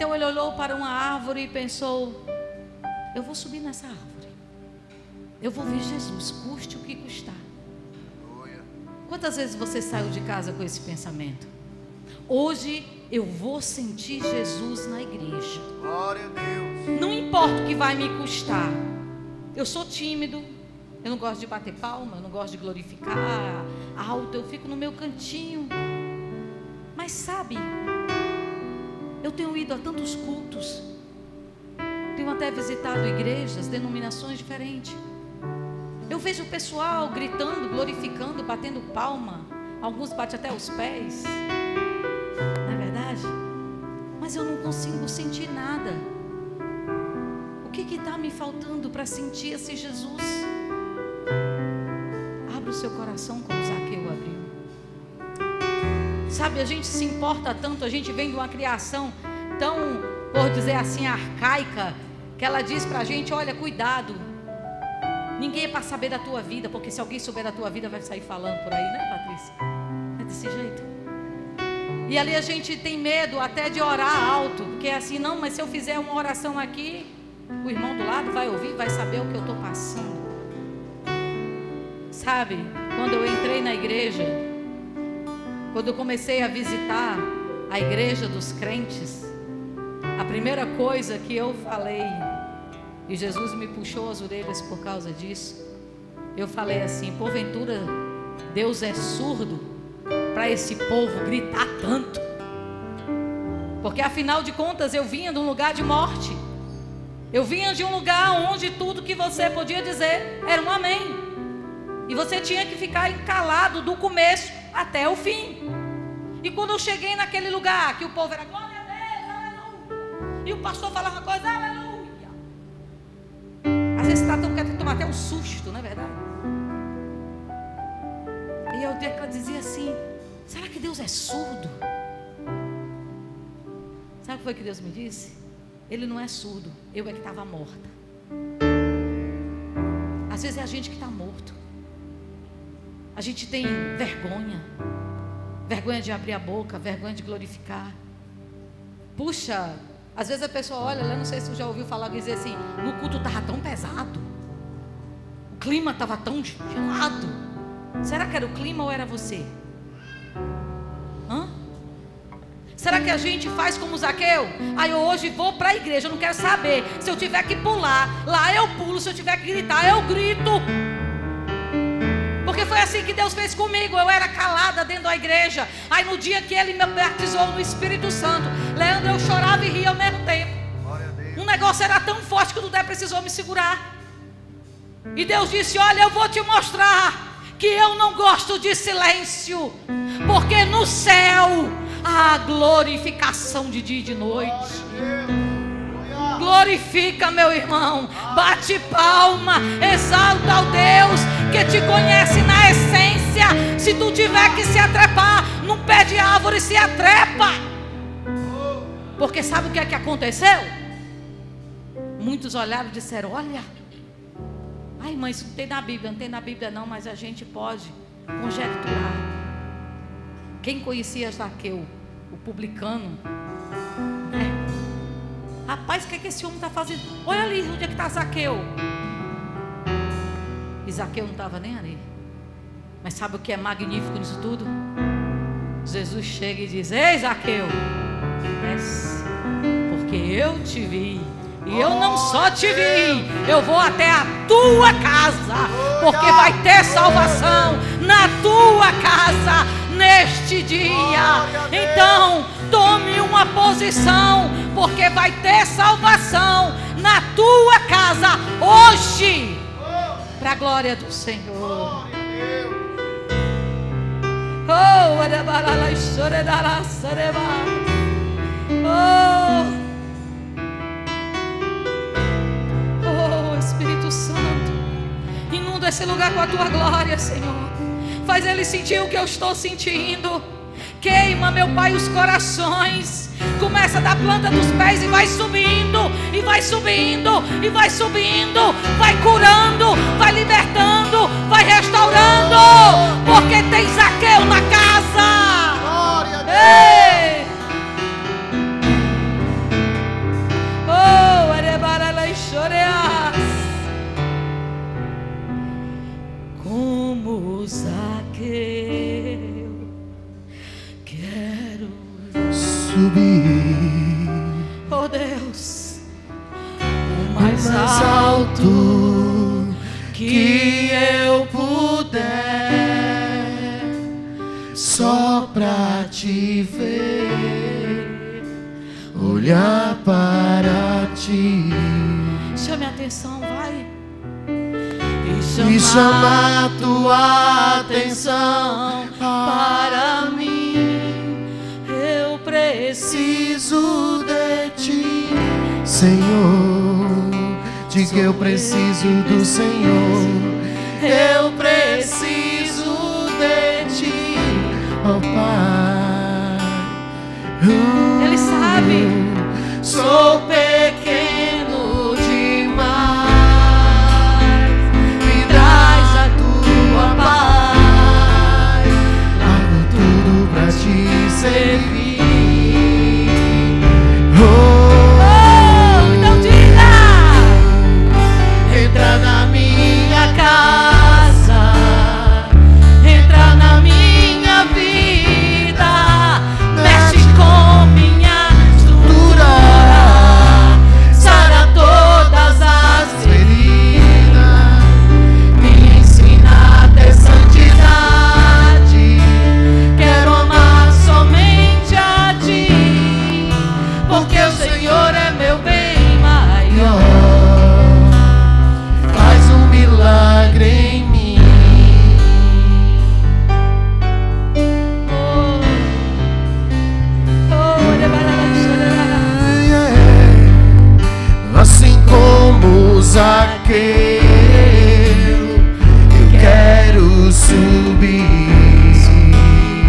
Então ele olhou para uma árvore e pensou: eu vou subir nessa árvore, eu vou ver Jesus, custe o que custar. Quantas vezes você saiu de casa com esse pensamento? Hoje eu vou sentir Jesus na igreja. Glória a Deus. Não importa o que vai me custar. Eu sou tímido, eu não gosto de bater palma, eu não gosto de glorificar alto, eu fico no meu cantinho. Mas sabe, eu tenho ido a tantos cultos, tenho até visitado igrejas, denominações diferentes. Eu vejo o pessoal gritando, glorificando, batendo palma. Alguns batem até os pés. Não é verdade? Mas eu não consigo sentir nada. O que está me faltando para sentir esse Jesus? Abra o seu coração como Zaqueu abriu. Sabe, a gente se importa tanto, a gente vem de uma criação tão, por dizer assim, arcaica, que ela diz para a gente: olha, cuidado, ninguém é para saber da tua vida, porque se alguém souber da tua vida vai sair falando por aí, né, Patrícia? É desse jeito. E ali a gente tem medo até de orar alto, porque é assim: não, mas se eu fizer uma oração aqui, o irmão do lado vai ouvir, vai saber o que eu estou passando. Sabe, quando eu entrei na igreja, quando eu comecei a visitar a igreja dos crentes, a primeira coisa que eu falei, e Jesus me puxou as orelhas por causa disso, eu falei assim: porventura Deus é surdo para esse povo gritar tanto? Porque afinal de contas eu vinha de um lugar de morte, eu vinha de um lugar onde tudo que você podia dizer era um amém, e você tinha que ficar calado do começo até o fim. E quando eu cheguei naquele lugar que o povo era glória a Deus, aleluia, e o pastor falava uma coisa, aleluia, às vezes está tão querendo tomar até um susto, não é verdade? E eu dizia assim: será que Deus é surdo? Sabe o que foi que Deus me disse? Ele não é surdo, eu é que estava morta. Às vezes é a gente que está morto. A gente tem vergonha, vergonha de abrir a boca, vergonha de glorificar. Puxa, às vezes a pessoa olha, eu não sei se você já ouviu falar, dizer assim: no culto estava tão pesado, o clima estava tão gelado. Será que era o clima ou era você? Será que a gente faz como Zaqueu? Eu hoje vou para a igreja, eu não quero saber. Se eu tiver que pular, lá eu pulo. Se eu tiver que gritar, eu grito. Porque foi assim que Deus fez comigo. Eu era calada dentro da igreja. Aí no dia que Ele me batizou no Espírito Santo, Leandro, eu chorava e ria ao mesmo tempo. Um negócio era tão forte que o Dudé precisou me segurar. E Deus disse: olha, eu vou te mostrar que eu não gosto de silêncio, porque no céu há glorificação de dia e de noite. Glorifica, meu irmão, bate palma, exalta ao Deus que te conhece na essência. Se tu tiver que se atrepar num pé de árvore, se atrepa. Porque sabe o que é que aconteceu? Muitos olharam e disseram: olha, ai mãe, isso não tem na Bíblia. Não tem na Bíblia não, mas a gente pode conjecturar. Quem conhecia Zaqueu, o publicano, né? Rapaz, o que é que esse homem está fazendo? Olha ali onde é que está Zaqueu. E Zaqueu não estava nem ali. Mas sabe o que é magnífico nisso tudo? Jesus chega e diz: ei, Zaqueu, desce, porque eu te vi. E eu não só te vi, eu vou até a tua casa, porque vai ter salvação na tua casa neste dia. Então tome uma posição, porque vai ter salvação na tua casa hoje, para a glória do Senhor. Oh, Espírito Santo, inunda esse lugar com a tua glória, Senhor. Faz ele sentir o que eu estou sentindo. Queima, meu Pai, os corações. Começa da planta dos pés e vai subindo, e vai subindo, e vai subindo. Vai curando, vai libertando, vai restaurando, porque tem Zaqueu na casa. Glória a Deus. Ei! subir. Oh Deus, o Mais alto que eu puder, só pra te ver, olhar para ti. chame a atenção, vai. E chamar tua atenção para mim. Eu preciso Preciso de ti, Senhor. Diga eu preciso do Senhor. Eu preciso de ti, ó Pai. Ele sabe. Sou pequeno demais. Me traz a tua paz. Largo tudo pra te servir. Então diga. Entra na minha casa, entra na minha vida, mexe com minha estrutura, sara todas as feridas, me ensina a ter santidade. Quero amar somente a ti, porque o Senhor é meu bem maior. Faz um milagre em mim. Assim como Zaqueu, eu quero subir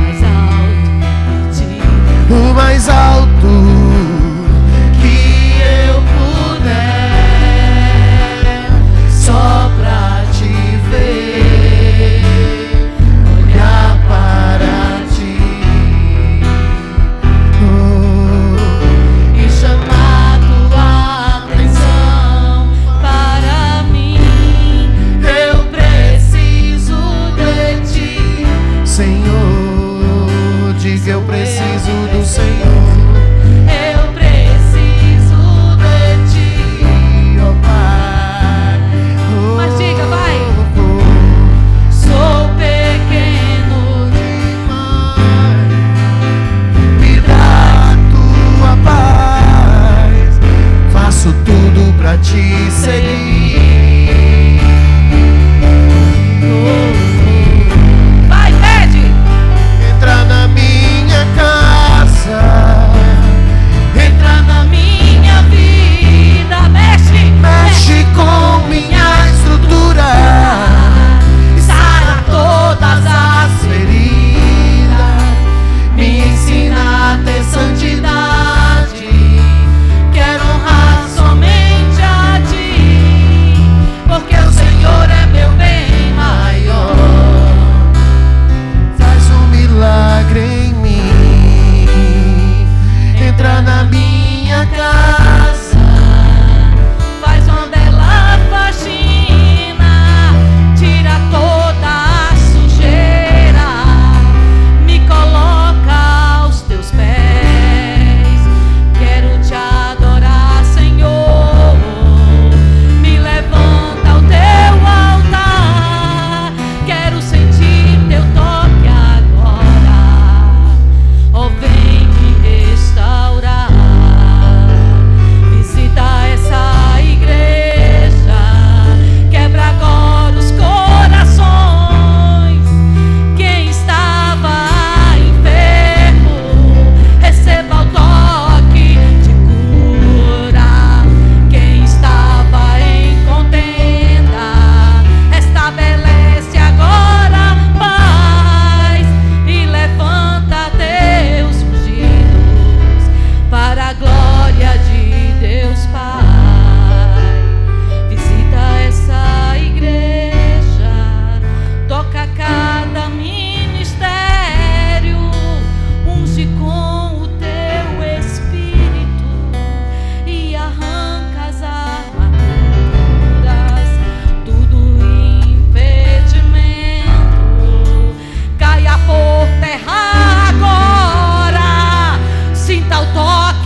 Mais alto de ti. o mais alto que eu puder, só pra te ver, olhar para ti, e chamar tua atenção para mim. Eu preciso de ti, Senhor. Diga eu preciso do Senhor.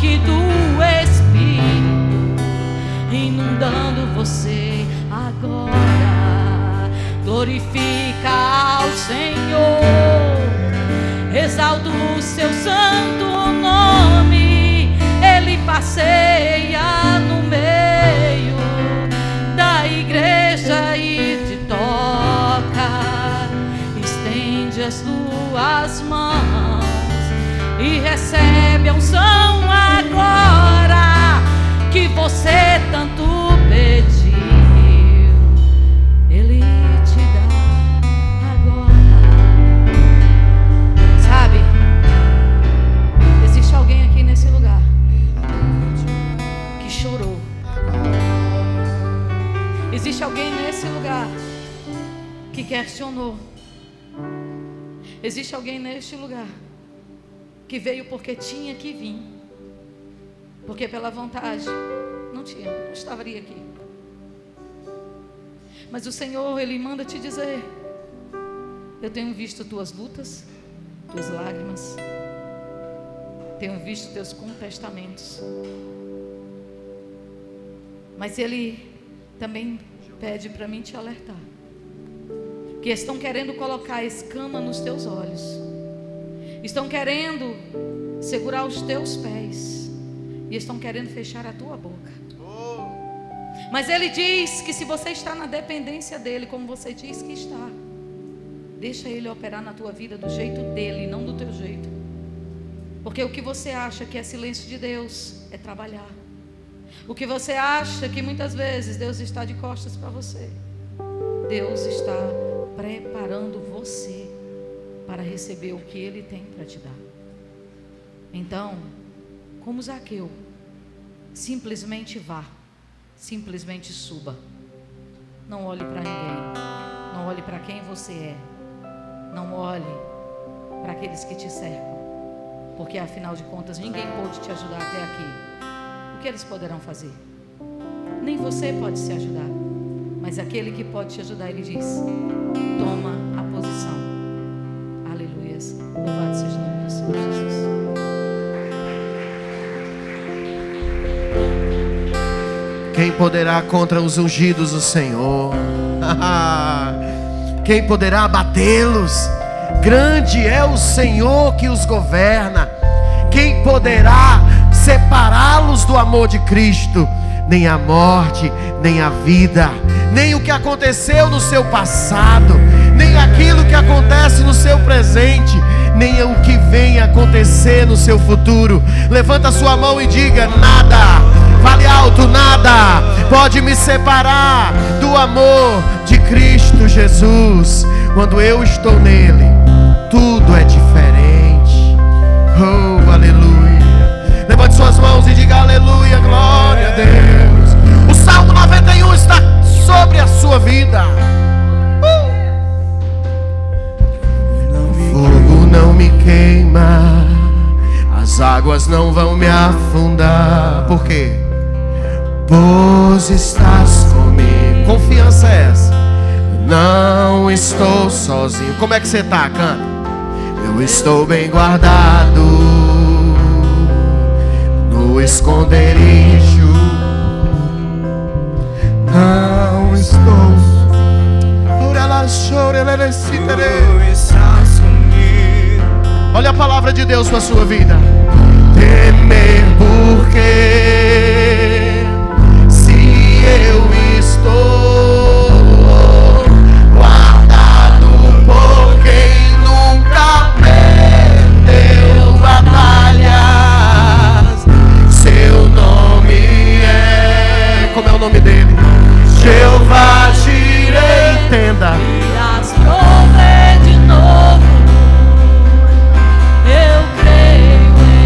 toque do Espírito inundando você agora. Glorifica ao Senhor, exalta o seu santo nome. Ele passeia no meio da igreja e te toca. Estende as tuas mãos e recebe a unção agora que você tanto pediu. Ele te dá agora. Sabe, existe alguém aqui nesse lugar que chorou. Existe alguém nesse lugar que questionou. Existe alguém neste lugar que veio porque tinha que vir, porque pela vontade não estaria aqui. Mas o Senhor, Ele manda te dizer: eu tenho visto tuas lutas, tuas lágrimas, tenho visto teus contestamentos. Mas Ele também pede para mim te alertar que estão querendo colocar escama nos teus olhos, estão querendo segurar os teus pés e estão querendo fechar a tua boca. Mas Ele diz que se você está na dependência dEle, como você diz que está, deixa Ele operar na tua vida do jeito dEle, não do teu jeito. Porque o que você acha que é silêncio de Deus é trabalhar. O que você acha que muitas vezes Deus está de costas para você, Deus está preparando você para receber o que Ele tem para te dar. Então, como Zaqueu, simplesmente vá, simplesmente suba. Não olhe para ninguém, não olhe para quem você é, não olhe para aqueles que te cercam, porque afinal de contas ninguém pôde te ajudar até aqui. O que eles poderão fazer? Nem você pode se ajudar, mas aquele que pode te ajudar, Ele diz: toma a posição. Aleluias, louvado seja o nome do Senhor Jesus. Quem poderá contra os ungidos do Senhor? Quem poderá abatê-los? Grande é o Senhor que os governa. Quem poderá separá-los do amor de Cristo? Nem a morte, nem a vida, nem o que aconteceu no seu passado, nem aquilo que acontece no seu presente, nem o que vem acontecer no seu futuro. Levanta sua mão e diga: nada, fale alto, nada pode me separar do amor de Cristo Jesus. Quando eu estou nele, tudo é diferente. Oh, aleluia. Levante suas mãos e diga aleluia, glória a Deus. O Salmo 91 está sobre a sua vida. O fogo não me queima, as águas não vão me afundar. Por quê? Pois estás comigo. Confiança é essa. Não estou sozinho. Como é que você está, canta? Eu estou bem guardado no esconderijo. Não estou. Olha a palavra de Deus para a sua vida. Temer por quê? Se eu estou guardado por quem nunca perdeu batalhas. Seu nome é... Como é o nome dele? Jeová Jireh. Entenda. Irás prover de novo. Eu creio em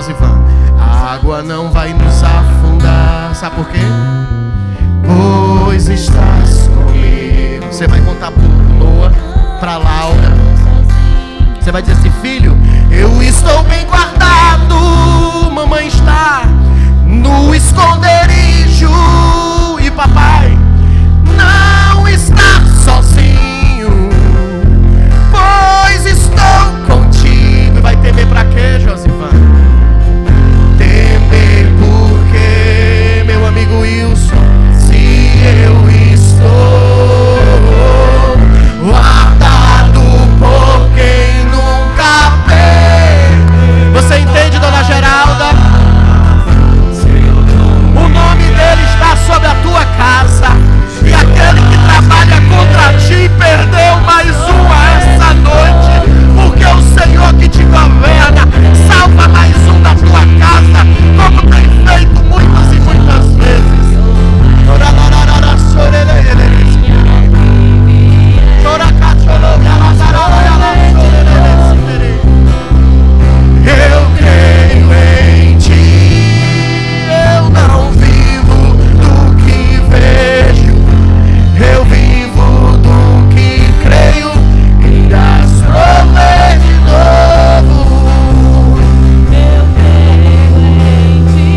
Josivan. A água não vai nos afundar. Sabe por quê? Pois estás comigo. Você vai contar pro Noah, pra Laura. Você vai dizer assim: filho, eu estou bem guardado. Mamãe está no esconderijo. E papai não está sozinho, pois estou contigo. E vai temer pra quê, Josivan? Temer porque, meu amigo Wilson, se eu estou guardado por quem nunca fez. Você entende, dona Geralda? O nome dele está sobre a tua casa. E aquele que trabalha contra ti perdeu mais uma essa noite, porque o Senhor que te governa salva mais um da tua casa, como tem feito muitas e muitas vezes. Eu creio em ti, eu não vivo do que vejo, eu vivo do que creio, irás prover de novo. Eu creio em ti.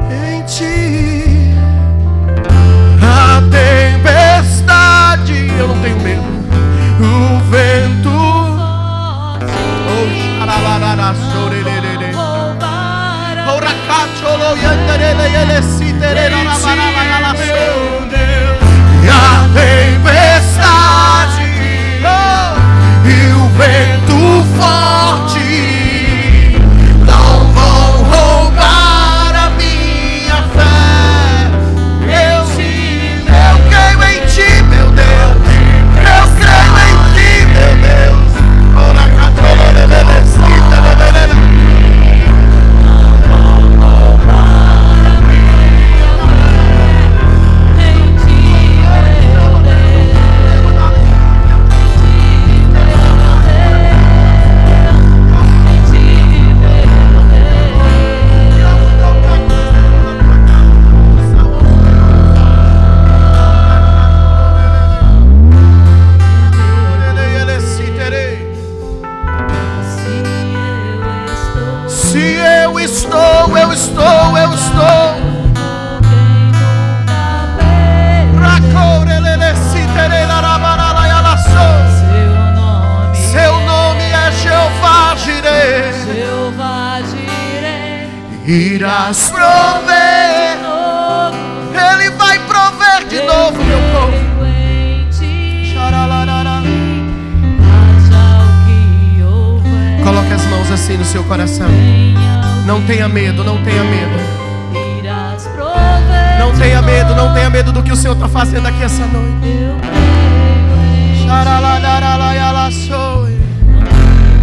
Em ti, a tempestade, eu não tenho medo. O vento, oh, xaralarara, sorerere, ora cacholo, yanderele, ele sitere, narabarala, e a tempestade, oh, e o vento forte não vão roubar a minha fé. Eu creio em ti, meu Deus. Eu creio em ti, meu Deus. Ora cacholo, lelele, sitere, eu estou. Seu nome é Jeová Jireh. Irás prover. Ele vai prover de novo, meu povo. Coloque as mãos assim no seu coração. Não tenha medo, não tenha medo. Não tenha medo, não tenha medo do que o Senhor está fazendo aqui essa noite.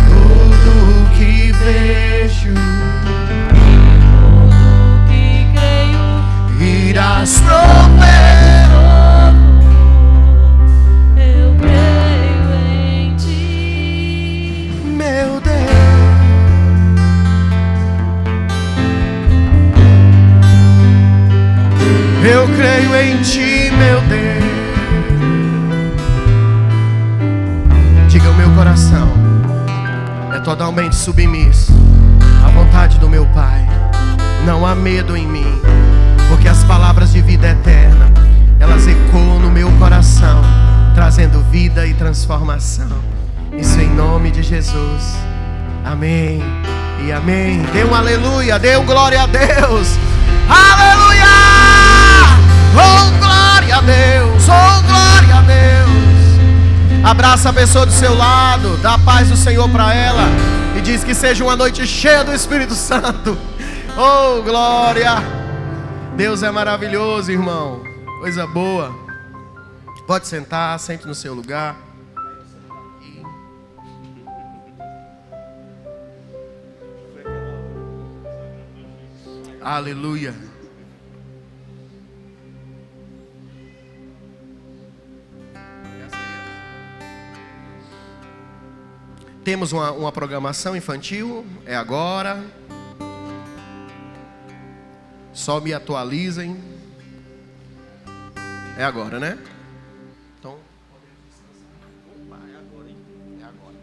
Tudo que vejo, tudo que creio, irás prover. Eu creio em ti, Meu Deus. Eu creio em ti, meu Deus. Diga: o meu coração é totalmente submisso à vontade do meu Pai. Não há medo em mim, porque as palavras de vida eterna, elas ecoam no meu coração, trazendo vida e transformação. Isso em nome de Jesus. Amém. E amém. Dê um aleluia, dê um glória a Deus. Aleluia! Oh, glória a Deus, oh, glória a Deus. Abraça a pessoa do seu lado, dá a paz do Senhor para ela e diz que seja uma noite cheia do Espírito Santo. Oh, glória! Deus é maravilhoso, irmão. Coisa boa. Pode sentar, sente no seu lugar. Aleluia. Temos uma programação infantil. É agora. Só me atualizem. É agora, né? Então, opa, é agora, hein? É agora.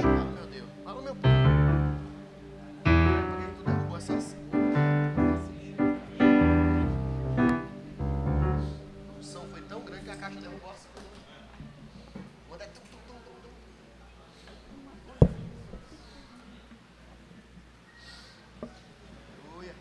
Fala, meu Deus. Fala, meu povo. Por que tu derrubou essa cena? O som foi tão grande que a caixa derrubou a cena. Quando é aleluia.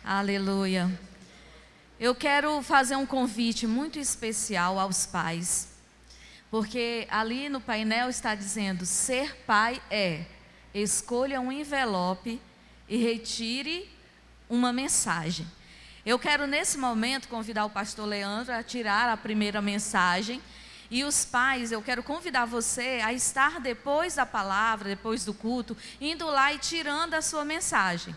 Aleluia. Eu quero fazer um convite muito especial aos pais, porque ali no painel está dizendo: ser pai é, escolha um envelope e retire uma mensagem. Eu quero nesse momento convidar o pastor Leandro a tirar a primeira mensagem. E os pais, eu quero convidar você a estar depois da palavra, depois do culto, indo lá e tirando a sua mensagem.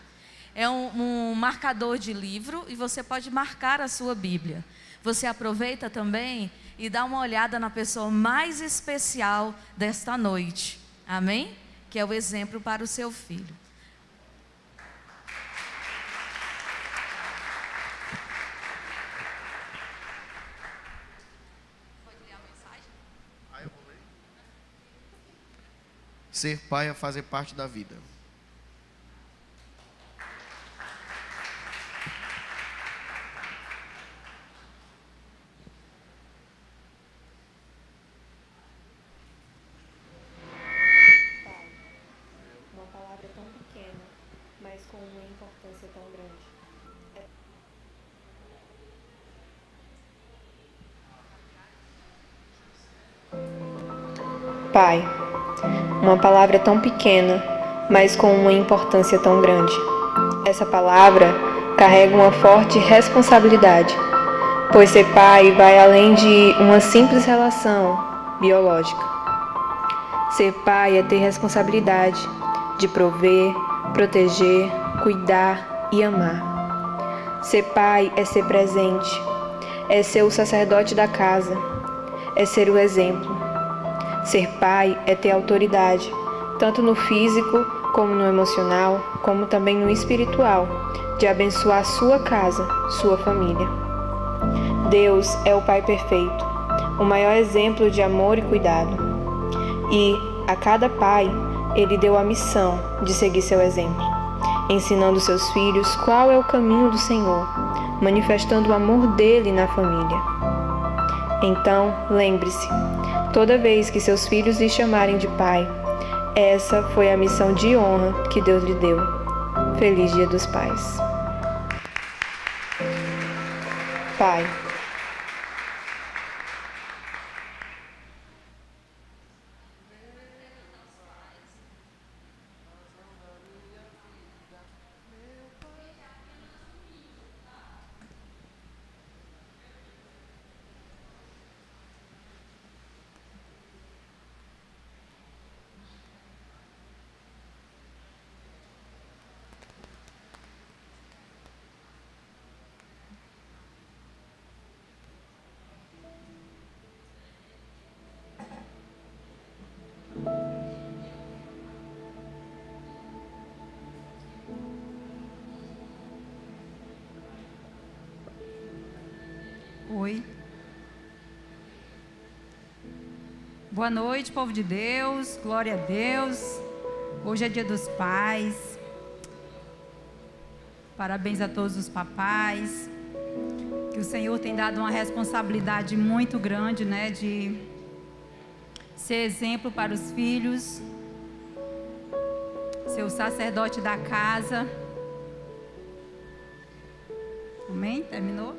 É um marcador de livro e você pode marcar a sua Bíblia. Você aproveita também e dá uma olhada na pessoa mais especial desta noite. Amém? Que é o exemplo para o seu filho. Ser pai é fazer parte da vida. Uma palavra tão pequena, mas com uma importância tão grande. Pai, uma palavra tão pequena, mas com uma importância tão grande. Essa palavra carrega uma forte responsabilidade, pois ser pai vai além de uma simples relação biológica. Ser pai é ter responsabilidade de prover, proteger, cuidar e amar. Ser pai é ser presente, é ser o sacerdote da casa, é ser o exemplo. Ser pai é ter autoridade, tanto no físico, como no emocional, como também no espiritual, de abençoar sua casa, sua família. Deus é o Pai perfeito, o maior exemplo de amor e cuidado. E, a cada pai, Ele deu a missão de seguir seu exemplo, ensinando seus filhos qual é o caminho do Senhor, manifestando o amor dele na família. Então, lembre-se, toda vez que seus filhos lhe chamarem de pai, essa foi a missão de honra que Deus lhe deu. Feliz Dia dos Pais. Pai. Oi. Boa noite, povo de Deus. Glória a Deus. Hoje é Dia dos Pais. Parabéns a todos os papais. Que o Senhor tem dado uma responsabilidade muito grande, né, de ser exemplo para os filhos, ser o sacerdote da casa. Amém? Terminou?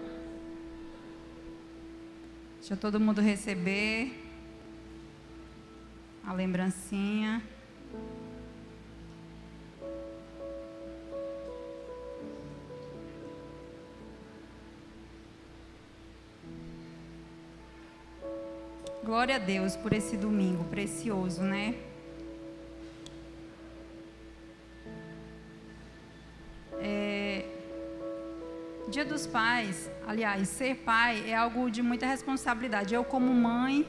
Deixa todo mundo receber a lembrancinha. Glória a Deus por esse domingo precioso, né? Dia dos Pais, aliás, ser pai é algo de muita responsabilidade. Eu, como mãe,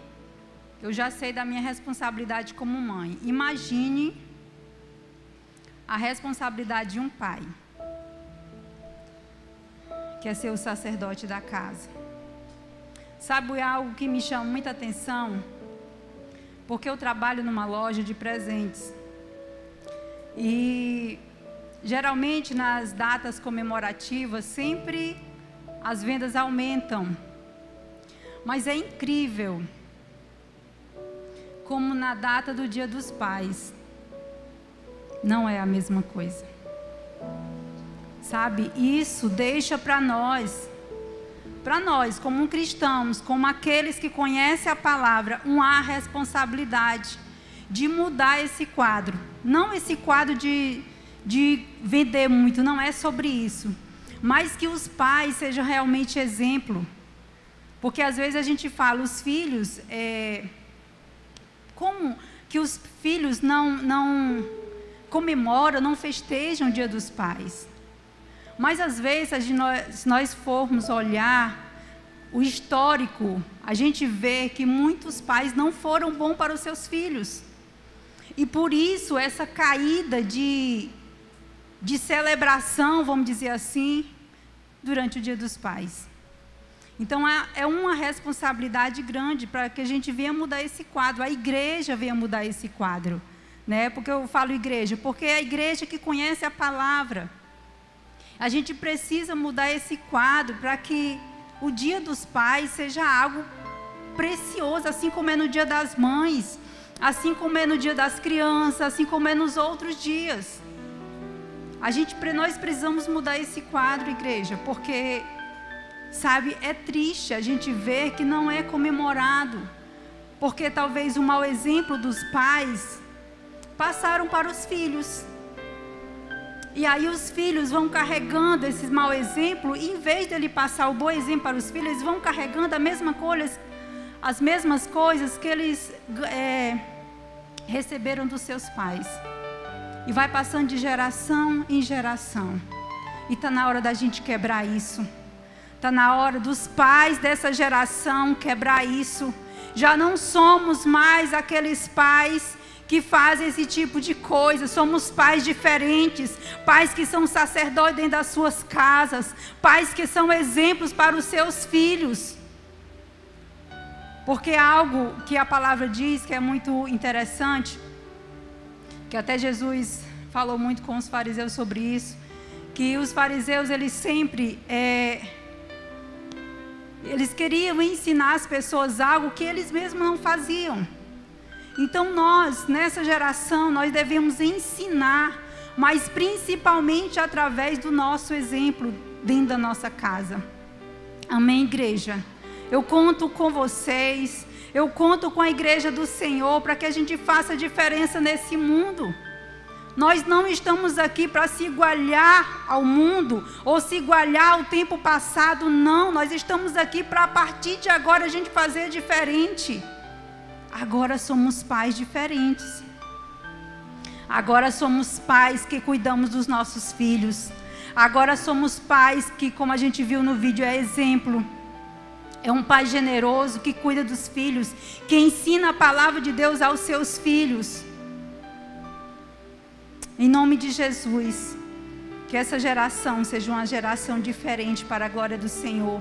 eu já sei da minha responsabilidade como mãe. Imagine a responsabilidade de um pai, que é ser o sacerdote da casa. Sabe algo que me chama muita atenção? Porque eu trabalho numa loja de presentes. E geralmente nas datas comemorativas sempre as vendas aumentam. Mas é incrível como na data do Dia dos Pais não é a mesma coisa. sabe? Isso deixa para nós como cristãos, como aqueles que conhecem a palavra, uma responsabilidade de mudar esse quadro. Não esse quadro de vender muito, não é sobre isso. Mas que os pais sejam realmente exemplo. Porque às vezes a gente fala, os filhos, como que os filhos não comemoram, não festejam o Dia dos Pais. Mas às vezes, se nós formos olhar o histórico, a gente vê que muitos pais não foram bons para os seus filhos. E por isso essa caída de celebração, vamos dizer assim, durante o Dia dos Pais. Então é uma responsabilidade grande para que a gente venha mudar esse quadro, a igreja venha mudar esse quadro, né? Porque eu falo igreja, porque é a igreja que conhece a palavra. A gente precisa mudar esse quadro para que o Dia dos Pais seja algo precioso, assim como é no Dia das Mães, assim como é no Dia das Crianças, assim como é nos outros dias. Nós precisamos mudar esse quadro, igreja, porque, sabe, é triste a gente ver que não é comemorado, porque talvez o mau exemplo dos pais passaram para os filhos. E aí os filhos vão carregando esse mau exemplo, e em vez de ele passar o bom exemplo para os filhos, eles vão carregando as mesmas coisas que eles receberam dos seus pais. E vai passando de geração em geração. E está na hora da gente quebrar isso. Está na hora dos pais dessa geração quebrar isso. Já não somos mais aqueles pais que fazem esse tipo de coisa. Somos pais diferentes, pais que são sacerdotes dentro das suas casas, pais que são exemplos para os seus filhos. Porque algo que a palavra diz que é muito interessante, que até Jesus falou muito com os fariseus sobre isso, que os fariseus, eles sempre eles queriam ensinar as pessoas algo que eles mesmos não faziam. Então nós, nessa geração, nós devemos ensinar, mas principalmente através do nosso exemplo dentro da nossa casa. Amém, igreja? Eu conto com vocês, eu conto com a igreja do Senhor para que a gente faça diferença nesse mundo. Nós não estamos aqui para se igualar ao mundo ou se igualar ao tempo passado, não. Nós estamos aqui para, a partir de agora, a gente fazer diferente. Agora somos pais diferentes. Agora somos pais que cuidamos dos nossos filhos. Agora somos pais que, como a gente viu no vídeo, é exemplo. É um pai generoso que cuida dos filhos, que ensina a palavra de Deus aos seus filhos. Em nome de Jesus, que essa geração seja uma geração diferente para a glória do Senhor.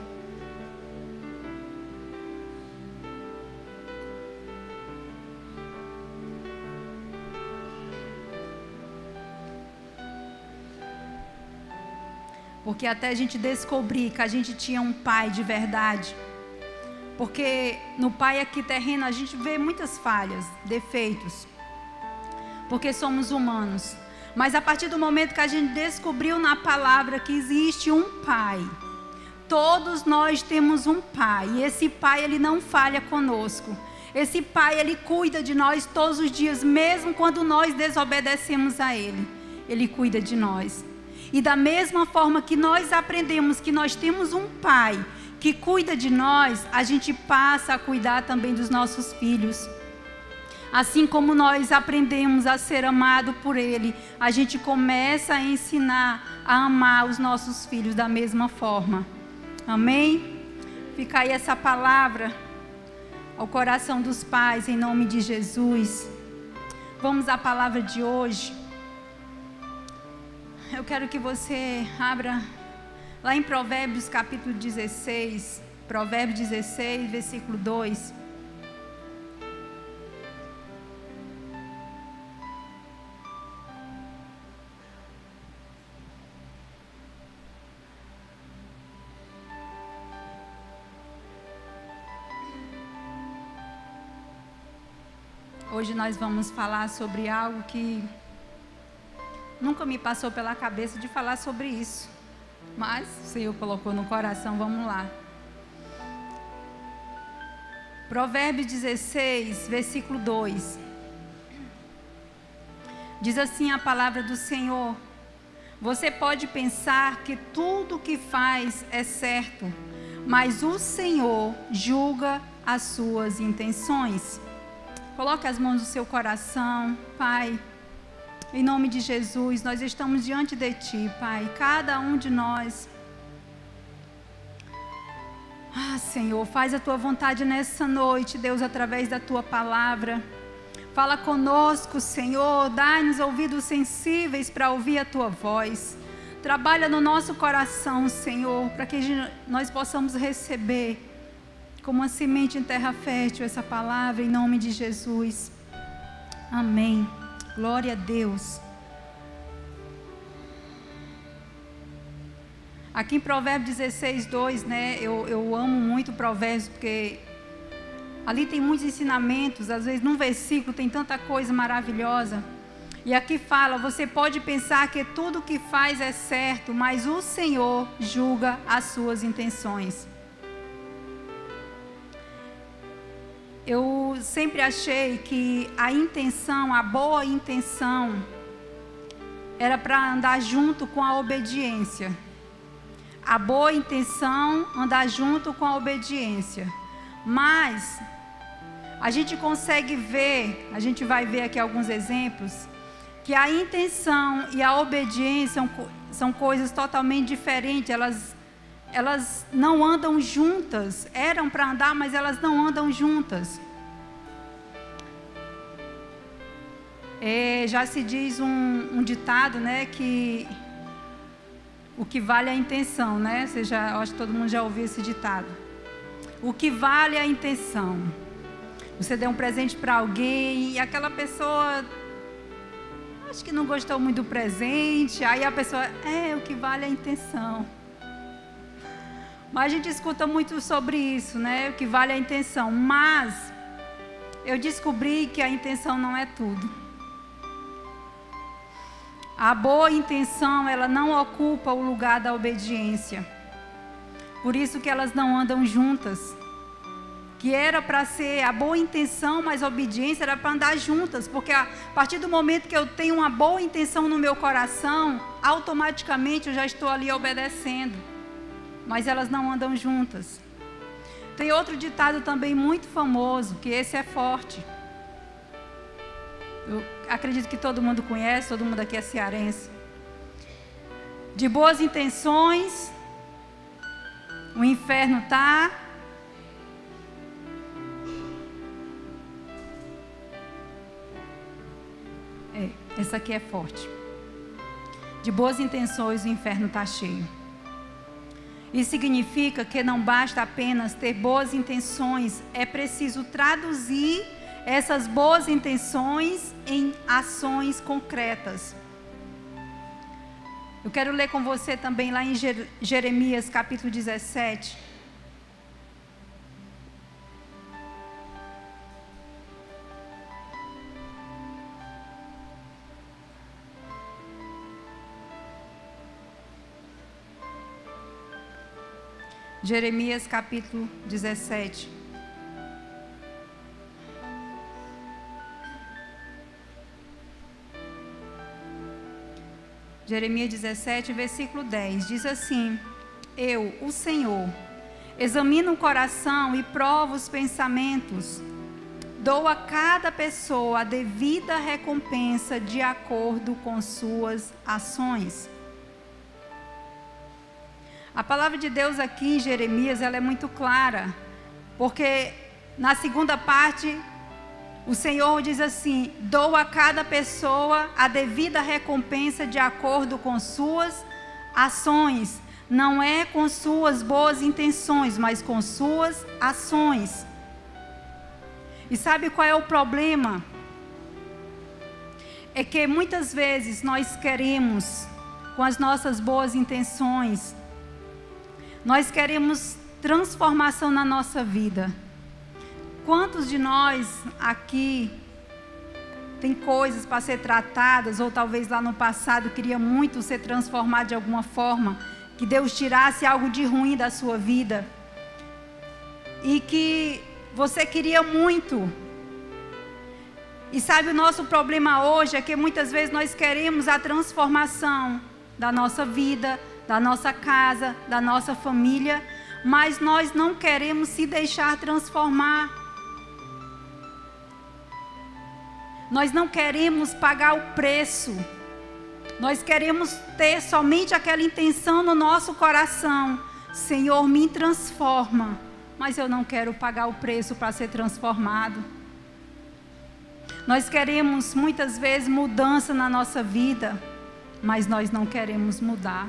Porque até a gente descobrir que a gente tinha um pai de verdade. Porque no pai aqui terreno a gente vê muitas falhas, defeitos. Porque somos humanos. Mas a partir do momento que a gente descobriu na palavra que existe um pai, todos nós temos um pai, e esse pai, ele não falha conosco. Esse pai, ele cuida de nós todos os dias, mesmo quando nós desobedecemos a ele. Ele cuida de nós. E da mesma forma que nós aprendemos que nós temos um pai que cuida de nós, a gente passa a cuidar também dos nossos filhos. Assim como nós aprendemos a ser amado por Ele, a gente começa a ensinar a amar os nossos filhos da mesma forma. Amém? Fica aí essa palavra ao coração dos pais, em nome de Jesus. Vamos à palavra de hoje. Eu quero que você abra lá em Provérbios capítulo 16, Provérbios 16, versículo 2. Hoje nós vamos falar sobre algo que nunca me passou pela cabeça de falar sobre isso. mas o Senhor colocou no coração, vamos lá. Provérbios 16, versículo 2. Diz assim a palavra do Senhor: você pode pensar que tudo o que faz é certo, mas o Senhor julga as suas intenções. Coloque as mãos no seu coração. Pai, em nome de Jesus, nós estamos diante de Ti, Pai, cada um de nós. Senhor, faz a Tua vontade nessa noite, Deus, através da Tua palavra. Fala conosco, Senhor, dá-nos ouvidos sensíveis para ouvir a Tua voz. Trabalha no nosso coração, Senhor, para que nós possamos receber como uma semente em terra fértil essa palavra, em nome de Jesus. Amém. Glória a Deus. Aqui em Provérbios 16, 2, né? Eu amo muito Provérbios, porque ali tem muitos ensinamentos. Às vezes num versículo tem tanta coisa maravilhosa. E aqui fala: você pode pensar que tudo o que faz é certo, mas o Senhor julga as suas intenções. Eu sempre achei que a intenção, a boa intenção, era para andar junto com a obediência. A boa intenção andar junto com a obediência. Mas a gente consegue ver, a gente vai ver aqui alguns exemplos, que a intenção e a obediência são coisas totalmente diferentes. Elas não andam juntas. Eram para andar, mas elas não andam juntas. Já se diz um ditado, né, que o que vale é a intenção, né? Acho que todo mundo já ouviu esse ditado. O que vale é a intenção. Você deu um presente para alguém e aquela pessoa acho que não gostou muito do presente, aí a pessoa, o que vale é a intenção. Mas a gente escuta muito sobre isso, né? O que vale é a intenção. Mas eu descobri que a intenção não é tudo. A boa intenção, ela não ocupa o lugar da obediência. Por isso que elas não andam juntas. Que era para ser a boa intenção, mas a obediência era para andar juntas. Porque a partir do momento que eu tenho uma boa intenção no meu coração, automaticamente eu já estou ali obedecendo. Mas elas não andam juntas. Tem outro ditado também muito famoso, que esse é forte. Eu acredito que todo mundo conhece, todo mundo aqui é cearense. De boas intenções, o inferno está. Essa aqui é forte. De boas intenções, o inferno está cheio. Isso significa que não basta apenas ter boas intenções, é preciso traduzir essas boas intenções em ações concretas. Eu quero ler com você também lá em Jeremias capítulo 17. Jeremias capítulo 17. Jeremias 17, versículo 10, diz assim: eu, o Senhor, examino o coração e provo os pensamentos, dou a cada pessoa a devida recompensa de acordo com suas ações. A palavra de Deus aqui em Jeremias, ela é muito clara, porque na segunda parte, o Senhor diz assim: dou a cada pessoa a devida recompensa de acordo com suas ações. Não é com suas boas intenções, mas com suas ações. E sabe qual é o problema? É que muitas vezes nós queremos, com as nossas boas intenções, nós queremos transformação na nossa vida. Quantos de nós aqui tem coisas para ser tratadas, ou talvez lá no passado queria muito ser transformado de alguma forma, que Deus tirasse algo de ruim da sua vida e que você queria muito. E sabe, o nosso problema hoje é que muitas vezes nós queremos a transformação da nossa vida, da nossa casa, da nossa família, mas nós não queremos se deixar transformar. Nós não queremos pagar o preço. Nós queremos ter somente aquela intenção no nosso coração: Senhor, me transforma. Mas eu não quero pagar o preço para ser transformado. Nós queremos muitas vezes mudança na nossa vida, mas nós não queremos mudar.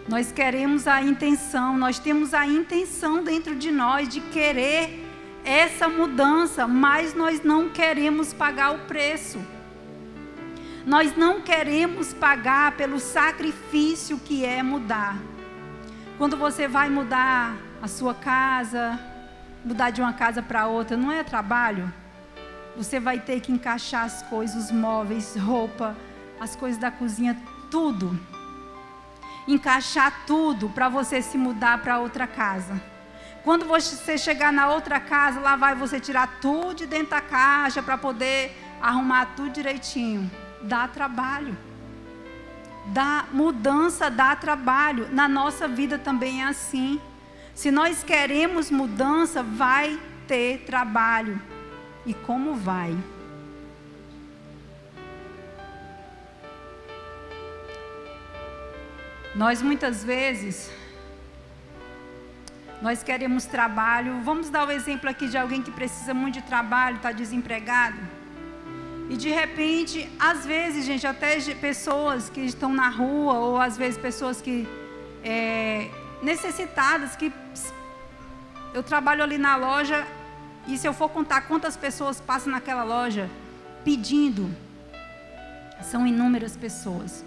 Nós queremos a intenção, nós temos a intenção dentro de nós de querer essa mudança, mas nós não queremos pagar o preço. Nós não queremos pagar pelo sacrifício que é mudar. Quando você vai mudar a sua casa, mudar de uma casa para outra, não é trabalho? Você vai ter que encaixar as coisas, os móveis, roupa, as coisas da cozinha, tudo. Encaixar tudo para você se mudar para outra casa. Quando você chegar na outra casa, lá vai você tirar tudo de dentro da caixa para poder arrumar tudo direitinho. Dá trabalho. Mudança dá trabalho. Na nossa vida também é assim. Se nós queremos mudança, vai ter trabalho. E como vai? Nós muitas vezes, nós queremos trabalho. Vamos dar o exemplo aqui de alguém que precisa muito de trabalho, está desempregado. E de repente, às vezes, gente, até pessoas que estão na rua, ou às vezes pessoas que necessitadas, que eu trabalho ali na loja, e se eu for contar quantas pessoas passam naquela loja pedindo, são inúmeras pessoas.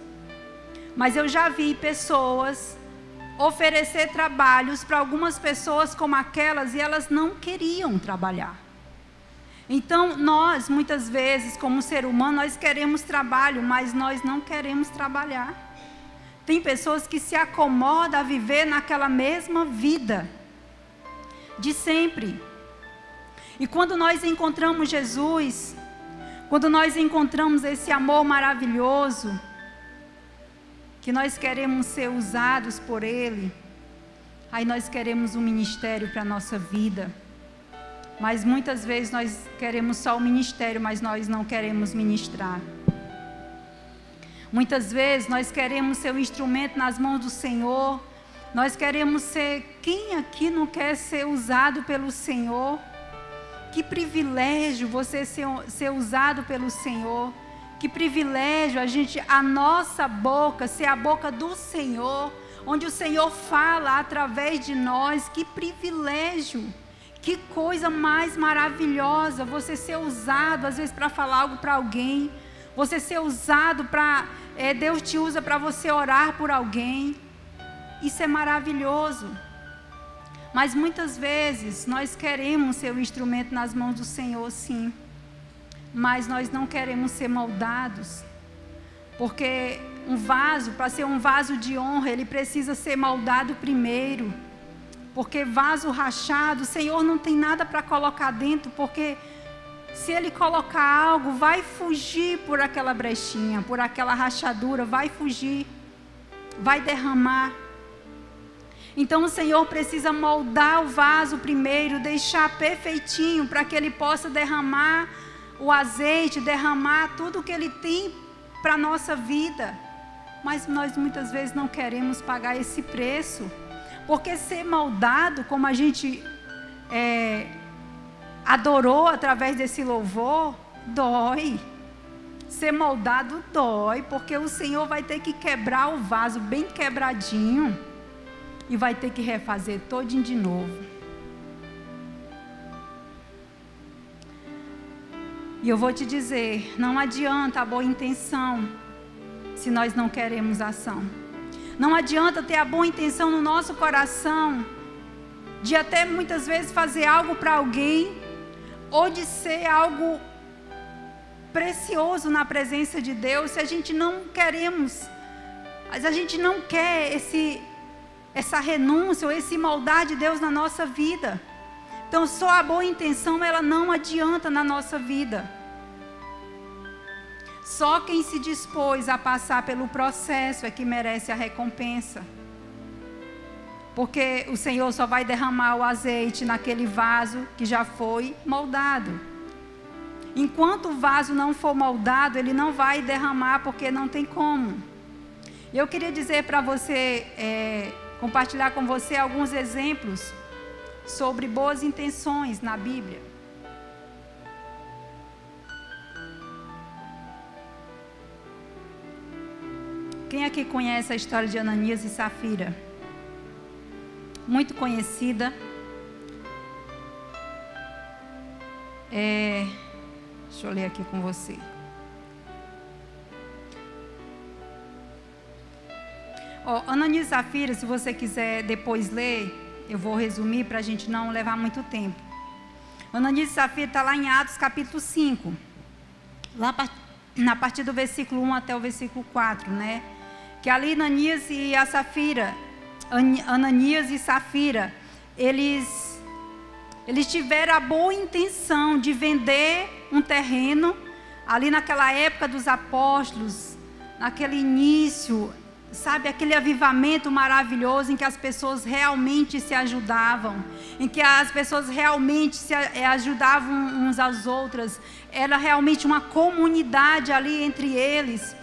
Mas eu já vi pessoas oferecer trabalhos para algumas pessoas como aquelas, e elas não queriam trabalhar. Então, nós, muitas vezes, como ser humano, nós queremos trabalho, mas nós não queremos trabalhar. Tem pessoas que se acomodam a viver naquela mesma vida, de sempre. E quando nós encontramos Jesus, quando nós encontramos esse amor maravilhoso, que nós queremos ser usados por Ele, aí nós queremos um ministério para a nossa vida. Mas muitas vezes nós queremos só o ministério, mas nós não queremos ministrar. Muitas vezes nós queremos ser um instrumento nas mãos do Senhor. Nós queremos ser... Quem aqui não quer ser usado pelo Senhor? Que privilégio você ser usado pelo Senhor. Que privilégio a nossa boca ser a boca do Senhor, onde o Senhor fala através de nós. Que privilégio. Que coisa mais maravilhosa você ser usado, às vezes, para falar algo para alguém. Você ser usado para... Deus te usa para você orar por alguém. Isso é maravilhoso. Mas muitas vezes nós queremos ser um instrumento nas mãos do Senhor, sim. Mas nós não queremos ser moldados. Porque um vaso, para ser um vaso de honra, ele precisa ser moldado primeiro. Porque vaso rachado, o Senhor não tem nada para colocar dentro, porque se Ele colocar algo, vai fugir por aquela brechinha, por aquela rachadura, vai fugir, vai derramar. Então o Senhor precisa moldar o vaso primeiro, deixar perfeitinho, para que Ele possa derramar o azeite, derramar tudo o que Ele tem para a nossa vida. Mas nós muitas vezes não queremos pagar esse preço. Porque ser moldado, como a gente adorou através desse louvor, dói. Ser moldado dói, porque o Senhor vai ter que quebrar o vaso bem quebradinho e vai ter que refazer todinho de novo. E eu vou te dizer, não adianta a boa intenção se nós não queremos ação. Não adianta ter a boa intenção no nosso coração, de até muitas vezes fazer algo para alguém, ou de ser algo precioso na presença de Deus, se a gente não queremos, se a gente não quer essa renúncia ou esse moldar de Deus na nossa vida. Então, só a boa intenção, ela não adianta na nossa vida. Só quem se dispôs a passar pelo processo é que merece a recompensa. Porque o Senhor só vai derramar o azeite naquele vaso que já foi moldado. Enquanto o vaso não for moldado, ele não vai derramar, porque não tem como. Eu queria dizer para você, compartilhar com você alguns exemplos sobre boas intenções na Bíblia. Quem aqui conhece a história de Ananias e Safira? Muito conhecida. Deixa eu ler aqui com você. Ananias e Safira, se você quiser depois ler, eu vou resumir para a gente não levar muito tempo. Ananias e Safira está lá em Atos capítulo 5. Lá na partir do versículo 1 até o versículo 4, né? Que ali Ananias e Safira, eles tiveram a boa intenção de vender um terreno, ali naquela época dos apóstolos, naquele início, sabe, aquele avivamento maravilhoso em que as pessoas realmente se ajudavam, em que as pessoas realmente se ajudavam uns às outras, era realmente uma comunidade ali entre eles.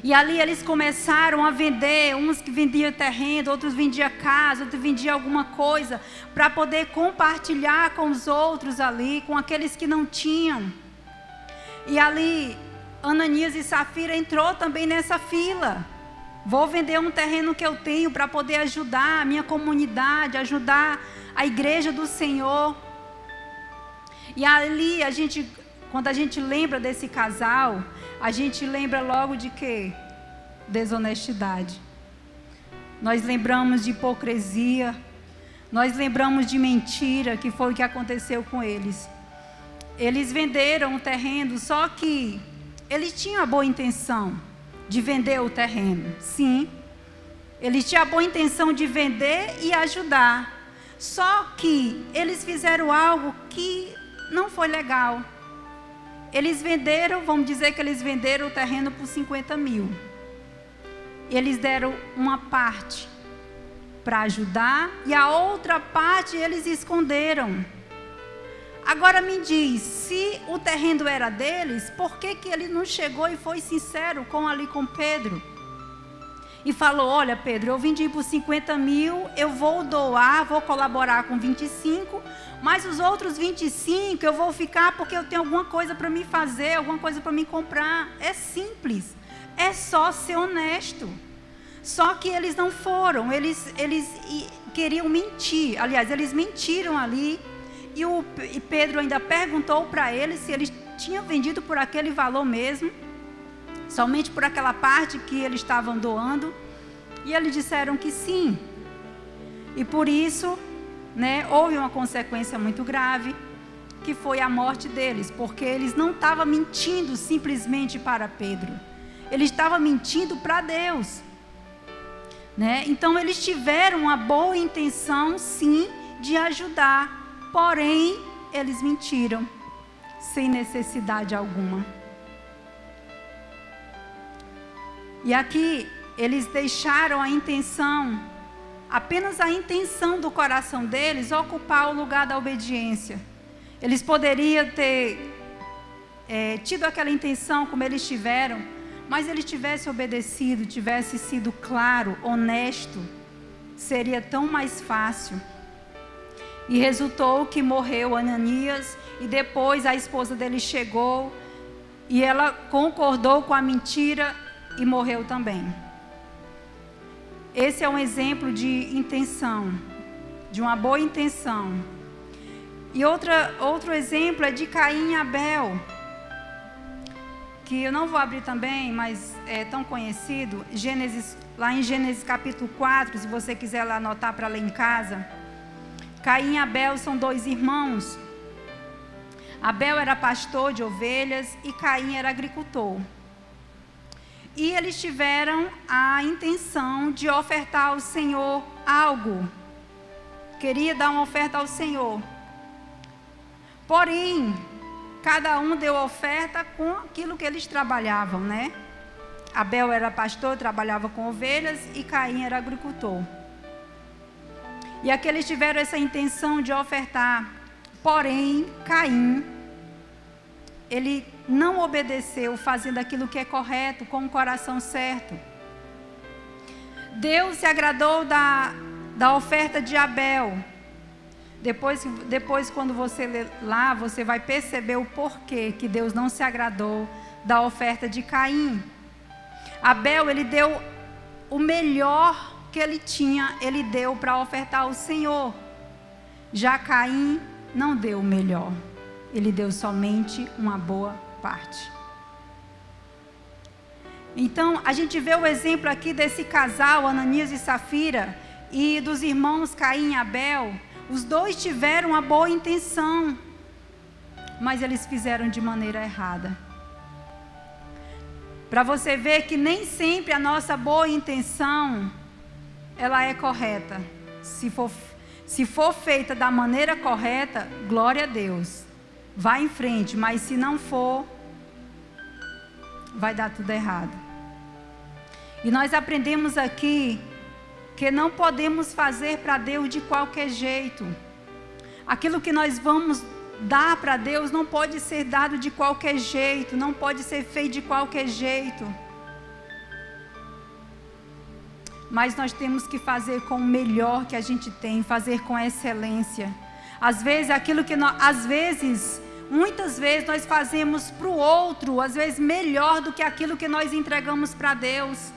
E ali eles começaram a vender, uns que vendiam terreno, outros vendiam casa, outros vendiam alguma coisa, para poder compartilhar com os outros ali, com aqueles que não tinham. E ali, Ananias e Safira entrou também nessa fila. Vou vender um terreno que eu tenho para poder ajudar a minha comunidade, ajudar a igreja do Senhor. E ali, quando a gente lembra desse casal, a gente lembra logo de quê? Desonestidade. Nós lembramos de hipocrisia. Nós lembramos de mentira, que foi o que aconteceu com eles. Eles venderam o terreno, só que eles tinham a boa intenção de vender o terreno. Sim, eles tinham a boa intenção de vender e ajudar. Só que eles fizeram algo que não foi legal. Eles venderam, vamos dizer que eles venderam o terreno por 50 mil. Eles deram uma parte para ajudar e a outra parte eles esconderam. Agora me diz, se o terreno era deles, por que ele não chegou e foi sincero com Pedro? E falou, olha Pedro, eu vendi por 50 mil, eu vou doar, vou colaborar com 25, mas os outros 25 eu vou ficar porque eu tenho alguma coisa para me fazer, alguma coisa para me comprar. É simples, é só ser honesto. Só que eles não foram, eles queriam mentir. Aliás, eles mentiram ali. E Pedro ainda perguntou para eles se eles tinham vendido por aquele valor mesmo, somente por aquela parte que eles estavam doando. E eles disseram que sim. E por isso, né, houve uma consequência muito grave, que foi a morte deles, porque eles não estavam mentindo simplesmente para Pedro, eles estavam mentindo para Deus, né? Então eles tiveram uma boa intenção, sim, de ajudar. Porém, eles mentiram, sem necessidade alguma. E aqui, eles deixaram a intenção, apenas a intenção do coração deles, ocupar o lugar da obediência. Eles poderiam ter tido aquela intenção como eles tiveram, mas eles tivessem obedecido, tivesse sido claro, honesto, seria tão mais fácil. E resultou que morreu Ananias, e depois a esposa dele chegou, e ela concordou com a mentira e morreu também. Esse é um exemplo de intenção, de uma boa intenção. E outro exemplo é de Caim e Abel, que eu não vou abrir também, mas é tão conhecido. Lá em Gênesis capítulo 4, se você quiser lá anotar para ler em casa. Caim e Abel são dois irmãos. Abel era pastor de ovelhas e Caim era agricultor. e eles tiveram a intenção de ofertar ao Senhor algo. Queria dar uma oferta ao Senhor. Porém, cada um deu oferta com aquilo que eles trabalhavam, né? Abel era pastor, trabalhava com ovelhas, e Caim era agricultor. E aqui eles tiveram essa intenção de ofertar. Porém, Caim, ele não obedeceu, fazendo aquilo que é correto, com o coração certo. Deus se agradou da oferta de Abel. Depois, quando você lê lá, você vai perceber o porquê que Deus não se agradou da oferta de Caim. Abel, ele deu o melhor que ele tinha, ele deu para ofertar ao Senhor. Já Caim não deu o melhor, ele deu somente uma boa parte. Então, a gente vê o exemplo aqui desse casal, Ananias e Safira, e dos irmãos Caim e Abel. Os dois tiveram uma boa intenção, mas eles fizeram de maneira errada. Para você ver que nem sempre a nossa boa intenção, ela é correta. Se for feita da maneira correta, glória a Deus. Vai em frente, mas se não for, vai dar tudo errado. E nós aprendemos aqui que não podemos fazer para Deus de qualquer jeito. Aquilo que nós vamos dar para Deus não pode ser dado de qualquer jeito, não pode ser feito de qualquer jeito. Mas nós temos que fazer com o melhor que a gente tem, fazer com excelência. Às vezes, muitas vezes nós fazemos para o outro, às vezes melhor do que aquilo que nós entregamos para Deus.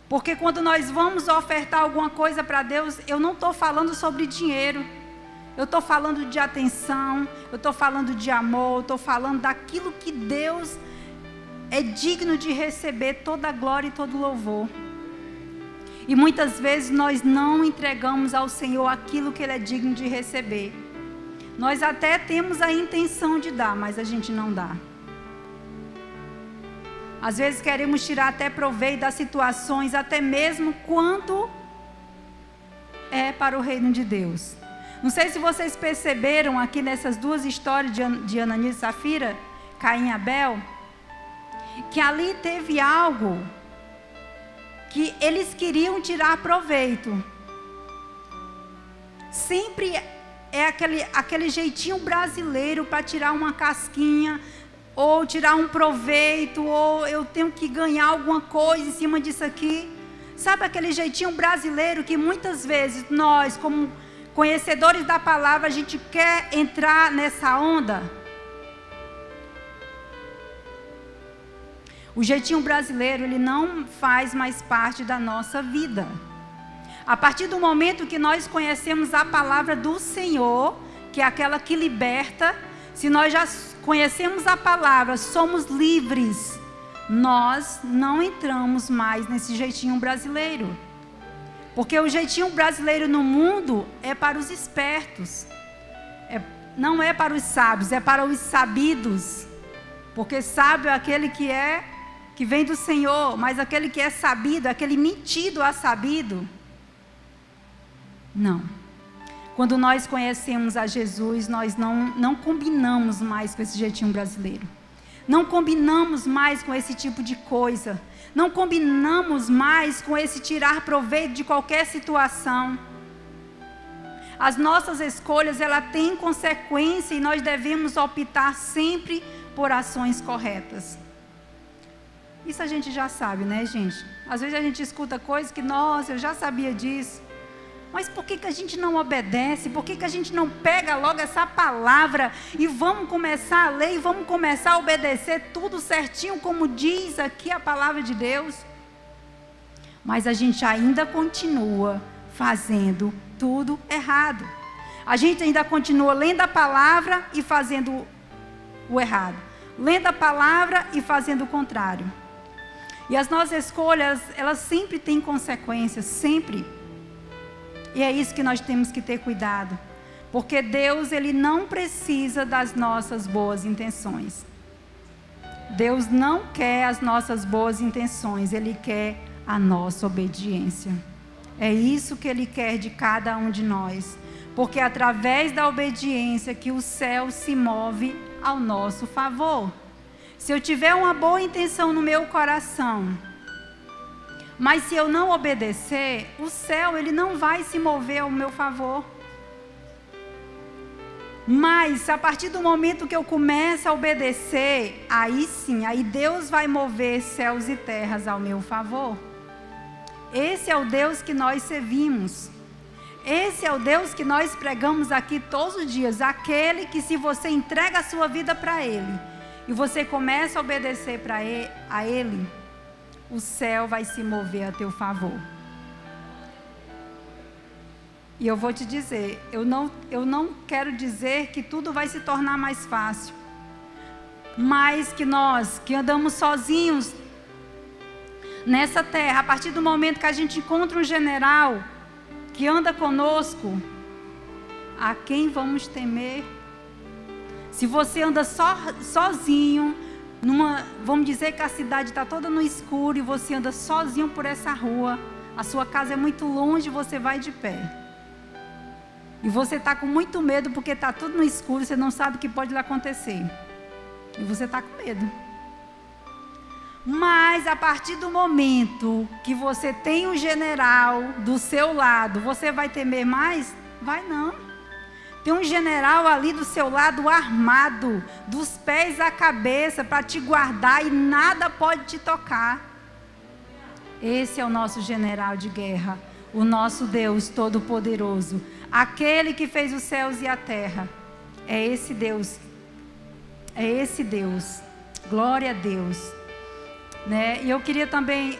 Porque quando nós vamos ofertar alguma coisa para Deus, eu não estou falando sobre dinheiro. Eu estou falando de atenção, eu estou falando de amor, eu estou falando daquilo que Deus é digno de receber toda a glória e todo o louvor. E muitas vezes nós não entregamos ao Senhor aquilo que Ele é digno de receber. Nós até temos a intenção de dar, mas a gente não dá. Às vezes queremos tirar até proveito das situações, até mesmo quando é para o reino de Deus. Não sei se vocês perceberam aqui nessas duas histórias de Ananias e Safira, Caim e Abel, que ali teve algo que eles queriam tirar proveito. Sempre é aquele jeitinho brasileiro para tirar uma casquinha, ou tirar um proveito, ou eu tenho que ganhar alguma coisa em cima disso aqui. Sabe aquele jeitinho brasileiro que muitas vezes nós, como conhecedores da palavra, a gente quer entrar nessa onda? O jeitinho brasileiro, ele não faz mais parte da nossa vida. A partir do momento que nós conhecemos a palavra do Senhor, que é aquela que liberta, se nós já conhecemos a palavra, somos livres, nós não entramos mais nesse jeitinho brasileiro. Porque o jeitinho brasileiro no mundo é para os espertos, não é para os sábios, é para os sabidos. Porque sábio é aquele que vem do Senhor, mas aquele que é sabido, aquele metido a sabido, não. Quando nós conhecemos a Jesus, nós não combinamos mais com esse jeitinho brasileiro. Não combinamos mais com esse tipo de coisa. Não combinamos mais com esse tirar proveito de qualquer situação. As nossas escolhas, ela tem consequência e nós devemos optar sempre por ações corretas. Isso a gente já sabe, né, gente? Às vezes a gente escuta coisas que, nossa, eu já sabia disso. Mas por que a gente não obedece? Por que a gente não pega logo essa palavra e vamos começar a ler e vamos começar a obedecer tudo certinho, como diz aqui a palavra de Deus? Mas a gente ainda continua fazendo tudo errado. A gente ainda continua lendo a palavra e fazendo o errado. Lendo a palavra e fazendo o contrário. E as nossas escolhas, elas sempre têm consequências, sempre. E é isso que nós temos que ter cuidado. Porque Deus, Ele não precisa das nossas boas intenções. Deus não quer as nossas boas intenções, Ele quer a nossa obediência. É isso que Ele quer de cada um de nós, porque é através da obediência que o céu se move ao nosso favor. Se eu tiver uma boa intenção no meu coração, mas se eu não obedecer, o céu ele não vai se mover ao meu favor. Mas a partir do momento que eu começo a obedecer, aí sim, aí Deus vai mover céus e terras ao meu favor. Esse é o Deus que nós servimos. Esse é o Deus que nós pregamos aqui todos os dias. Aquele que, se você entrega a sua vida para Ele e você começa a obedecer a Ele, o céu vai se mover a teu favor. E eu vou te dizer, eu não quero dizer que tudo vai se tornar mais fácil, mas que nós que andamos sozinhos nessa terra, a partir do momento que a gente encontra um general que anda conosco, a quem vamos temer? Se você anda sozinho, vamos dizer que a cidade está toda no escuro e você anda sozinho por essa rua, a sua casa é muito longe, você vai de pé. E você está com muito medo porque está tudo no escuro, você não sabe o que pode lhe acontecer. E você está com medo. Mas a partir do momento que você tem um general do seu lado, você vai temer mais? Vai não. Tem um general ali do seu lado armado, dos pés à cabeça, para te guardar e nada pode te tocar. Esse é o nosso general de guerra, o nosso Deus Todo-Poderoso. Aquele que fez os céus e a terra. É esse Deus. É esse Deus. Glória a Deus. Né? E eu queria também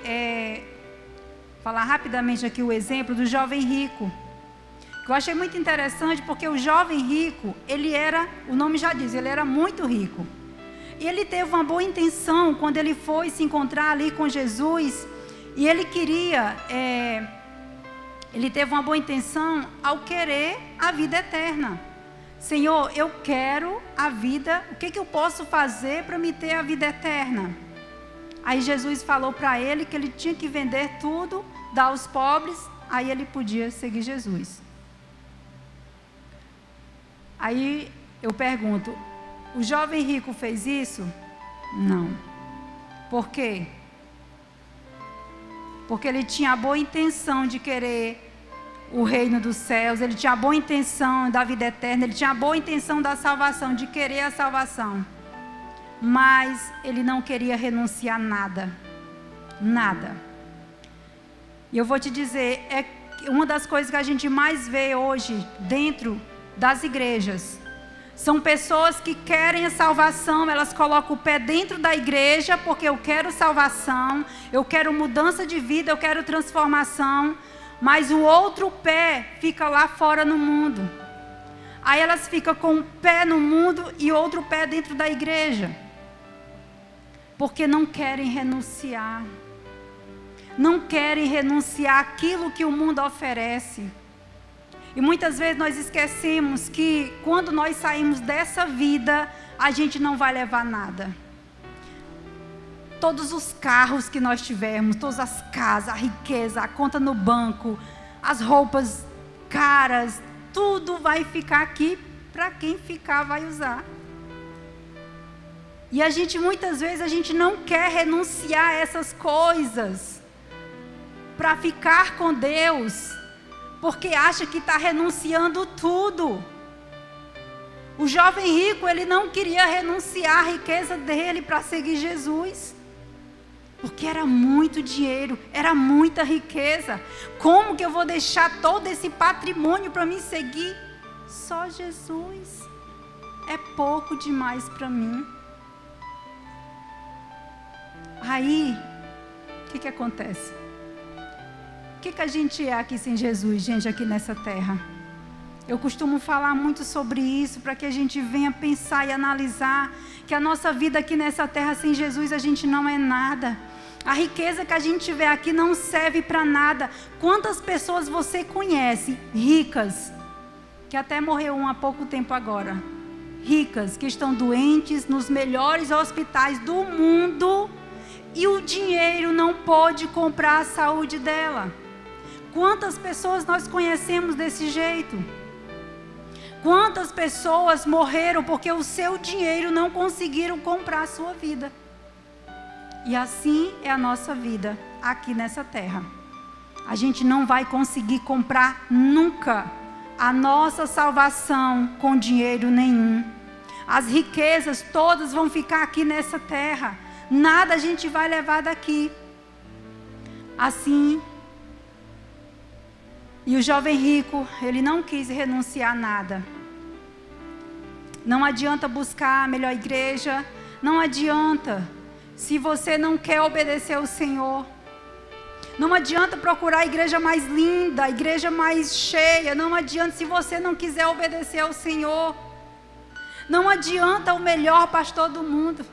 falar rapidamente aqui o exemplo do jovem rico. Que eu achei muito interessante porque o jovem rico, ele era, o nome já diz, ele era muito rico. E ele teve uma boa intenção quando ele foi se encontrar ali com Jesus. E ele queria... Ele teve uma boa intenção ao querer a vida eterna. Senhor, eu quero a vida, o que eu posso fazer para me ter a vida eterna? Aí Jesus falou para ele que ele tinha que vender tudo, dar aos pobres, aí ele podia seguir Jesus. Aí eu pergunto, o jovem rico fez isso? Não. Por quê? Porque ele tinha a boa intenção de querer o reino dos céus, ele tinha a boa intenção da vida eterna, ele tinha a boa intenção da salvação, de querer a salvação. Mas ele não queria renunciar nada. Nada. E eu vou te dizer, é uma das coisas que a gente mais vê hoje dentro das igrejas. São pessoas que querem a salvação, elas colocam o pé dentro da igreja porque eu quero salvação, eu quero mudança de vida, eu quero transformação, mas o outro pé fica lá fora no mundo. Aí elas ficam com um pé no mundo e outro pé dentro da igreja, porque não querem renunciar. Não querem renunciar àquilo que o mundo oferece. E muitas vezes nós esquecemos que quando nós saímos dessa vida, a gente não vai levar nada. Todos os carros que nós tivermos, todas as casas, a riqueza, a conta no banco, as roupas caras, tudo vai ficar aqui, para quem ficar vai usar. E a gente muitas vezes a gente não quer renunciar a essas coisas para ficar com Deus, porque acha que está renunciando tudo. O jovem rico, ele não queria renunciar à riqueza dele para seguir Jesus, porque era muito dinheiro, era muita riqueza. Como que eu vou deixar todo esse patrimônio para me seguir? Só Jesus é pouco demais para mim. Aí, o que acontece? O que a gente é aqui sem Jesus, gente, aqui nessa terra? Eu costumo falar muito sobre isso, para que a gente venha pensar e analisar que a nossa vida aqui nessa terra sem Jesus, a gente não é nada. A riqueza que a gente tiver aqui não serve para nada. Quantas pessoas você conhece, ricas, que até morreu há pouco tempo agora, ricas que estão doentes nos melhores hospitais do mundo e o dinheiro não pode comprar a saúde dela. Quantas pessoas nós conhecemos desse jeito? Quantas pessoas morreram porque o seu dinheiro não conseguiram comprar a sua vida? E assim é a nossa vida aqui nessa terra. A gente não vai conseguir comprar nunca a nossa salvação com dinheiro nenhum. As riquezas todas vão ficar aqui nessa terra. Nada a gente vai levar daqui. Assim, e o jovem rico, ele não quis renunciar a nada. Não adianta buscar a melhor igreja, não adianta se você não quer obedecer ao Senhor. Não adianta procurar a igreja mais linda, a igreja mais cheia, não adianta se você não quiser obedecer ao Senhor. Não adianta o melhor pastor do mundo,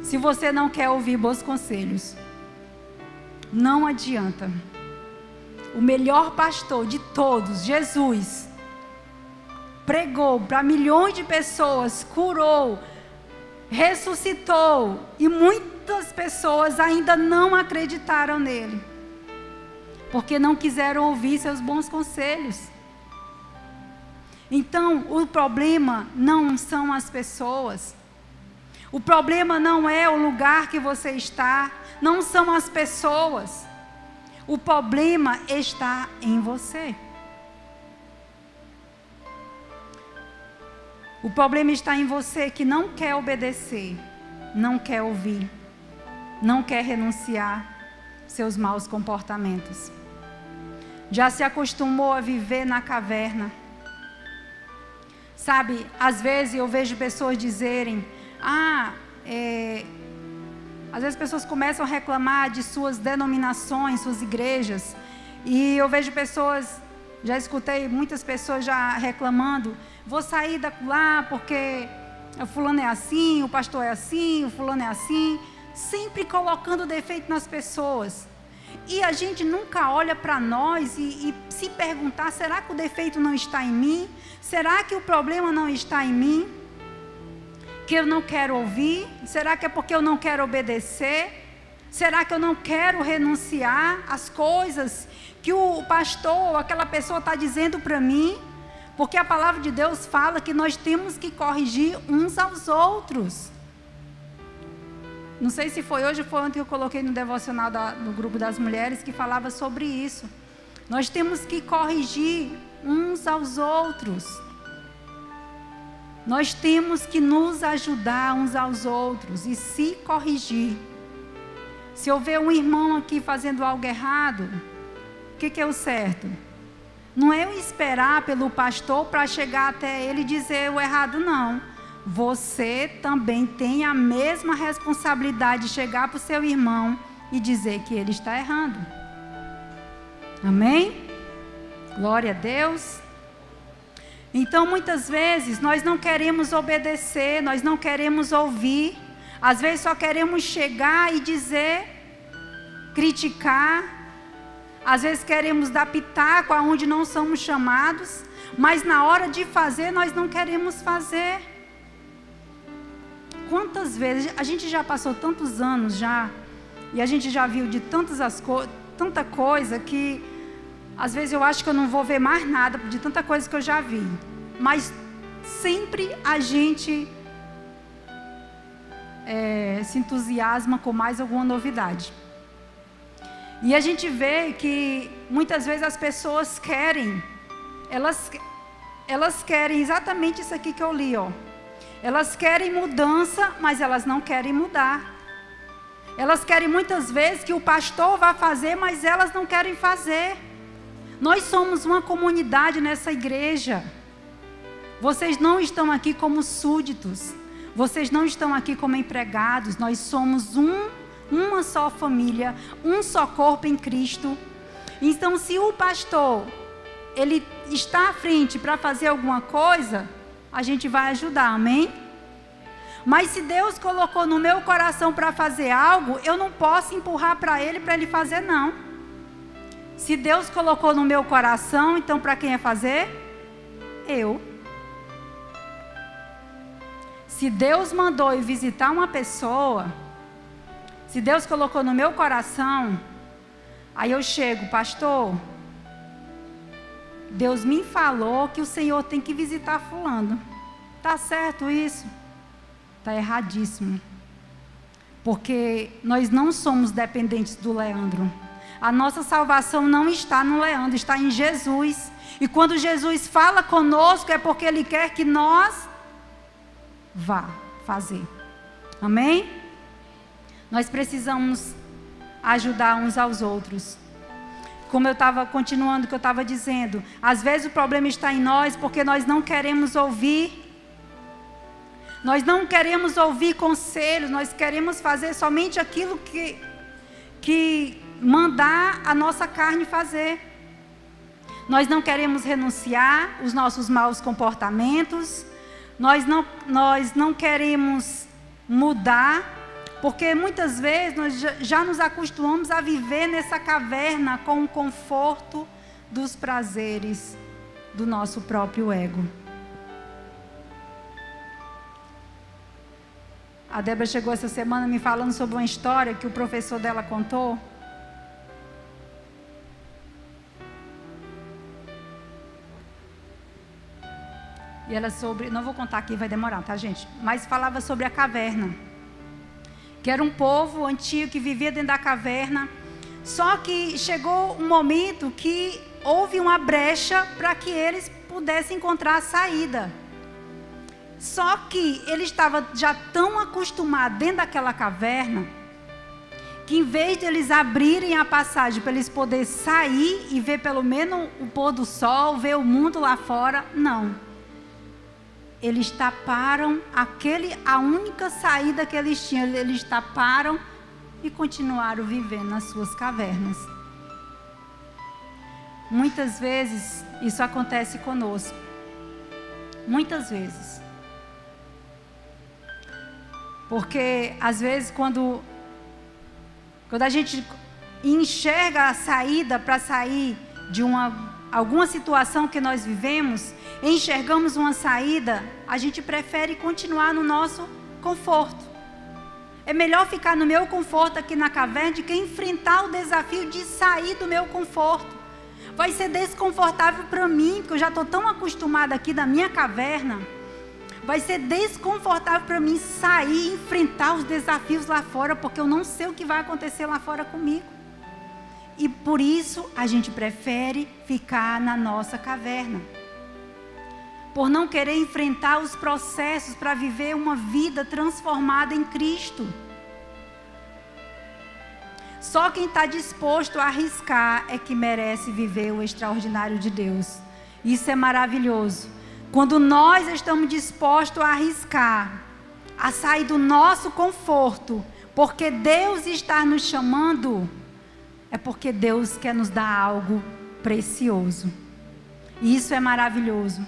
se você não quer ouvir bons conselhos. Não adianta. O melhor pastor de todos, Jesus, pregou para milhões de pessoas, curou, ressuscitou, e muitas pessoas ainda não acreditaram nele, porque não quiseram ouvir seus bons conselhos. Então, o problema não são as pessoas, o problema não é o lugar que você está, não são as pessoas, o problema está em você. O problema está em você que não quer obedecer, não quer ouvir, não quer renunciar seus maus comportamentos. Já se acostumou a viver na caverna. Sabe, às vezes eu vejo pessoas dizerem, às vezes pessoas começam a reclamar de suas denominações, suas igrejas, e eu vejo pessoas, já escutei muitas pessoas já reclamando, vou sair da lá porque o fulano é assim, o pastor é assim, o fulano é assim, sempre colocando defeito nas pessoas. E a gente nunca olha para nós e se perguntar, será que o defeito não está em mim? Será que o problema não está em mim? Que eu não quero ouvir? Será que é porque eu não quero obedecer? Será que eu não quero renunciar às coisas que o pastor ou aquela pessoa está dizendo para mim? Porque a palavra de Deus fala que nós temos que corrigir uns aos outros. Não sei se foi hoje ou foi ontem que eu coloquei no devocional no grupo das mulheres que falava sobre isso. Nós temos que corrigir uns aos outros. Nós temos que nos ajudar uns aos outros e se corrigir. Se eu ver um irmão aqui fazendo algo errado, o que é o certo? Não é eu esperar pelo pastor para chegar até ele e dizer o errado, não. Você também tem a mesma responsabilidade de chegar para o seu irmão e dizer que ele está errando. Amém? Glória a Deus. Então, muitas vezes, nós não queremos obedecer, nós não queremos ouvir. Às vezes, só queremos chegar e dizer, criticar. Às vezes, queremos dar pitaco aonde não somos chamados. Mas, na hora de fazer, nós não queremos fazer. Quantas vezes, a gente já passou tantos anos já, e a gente já viu de tanta coisa que, às vezes eu acho que eu não vou ver mais nada de tanta coisa que eu já vi. Mas sempre a gente se entusiasma com mais alguma novidade. E a gente vê que muitas vezes as pessoas querem, elas querem exatamente isso aqui que eu li, ó. Elas querem mudança, mas elas não querem mudar. Elas querem muitas vezes que o pastor vá fazer, mas elas não querem fazer. Nós somos uma comunidade nessa igreja. Vocês não estão aqui como súditos. Vocês não estão aqui como empregados. Nós somos uma só família, um só corpo em Cristo. Então, se o pastor, ele está à frente para fazer alguma coisa, a gente vai ajudar, amém? Mas se Deus colocou no meu coração para fazer algo, eu não posso empurrar para ele fazer, não. Se Deus colocou no meu coração, então para quem é fazer? Eu. Se Deus mandou eu visitar uma pessoa, se Deus colocou no meu coração, aí eu chego, pastor, Deus me falou que o Senhor tem que visitar fulano. Tá certo isso? Tá erradíssimo. Porque nós não somos dependentes do Leandro. A nossa salvação não está no Leandro, está em Jesus. E quando Jesus fala conosco, é porque Ele quer que nós vá fazer. Amém? Nós precisamos ajudar uns aos outros. Como eu estava continuando o que eu estava dizendo, às vezes o problema está em nós porque nós não queremos ouvir. Nós não queremos ouvir conselhos, nós queremos fazer somente aquilo que mandar a nossa carne fazer. Nós não queremos renunciar os nossos maus comportamentos, nós não queremos mudar, porque muitas vezes nós já nos acostumamos a viver nessa caverna com o conforto dos prazeres do nosso próprio ego. A Débora chegou essa semana me falando sobre uma história que o professor dela contou. E ela sobre, não vou contar aqui, vai demorar, tá, gente? Mas falava sobre a caverna. Que era um povo antigo que vivia dentro da caverna. Só que chegou um momento que houve uma brecha para que eles pudessem encontrar a saída. Só que ele estava já tão acostumado dentro daquela caverna, que em vez de eles abrirem a passagem para eles poderem sair e ver pelo menos o pôr do sol, ver o mundo lá fora, não. Eles taparam a única saída que eles tinham, eles taparam e continuaram vivendo nas suas cavernas. Muitas vezes isso acontece conosco. Muitas vezes. Porque às vezes quando a gente enxerga a saída para sair de alguma situação que nós vivemos, enxergamos uma saída, a gente prefere continuar no nosso conforto. É melhor ficar no meu conforto aqui na caverna do que enfrentar o desafio de sair do meu conforto. Vai ser desconfortável para mim, porque eu já estou tão acostumada aqui da minha caverna. Vai ser desconfortável para mim sair e enfrentar os desafios lá fora, porque eu não sei o que vai acontecer lá fora comigo. E por isso a gente prefere ficar na nossa caverna. Por não querer enfrentar os processos para viver uma vida transformada em Cristo. Só quem está disposto a arriscar é que merece viver o extraordinário de Deus. Isso é maravilhoso. Quando nós estamos dispostos a arriscar, a sair do nosso conforto, porque Deus está nos chamando, é porque Deus quer nos dar algo precioso. E isso é maravilhoso.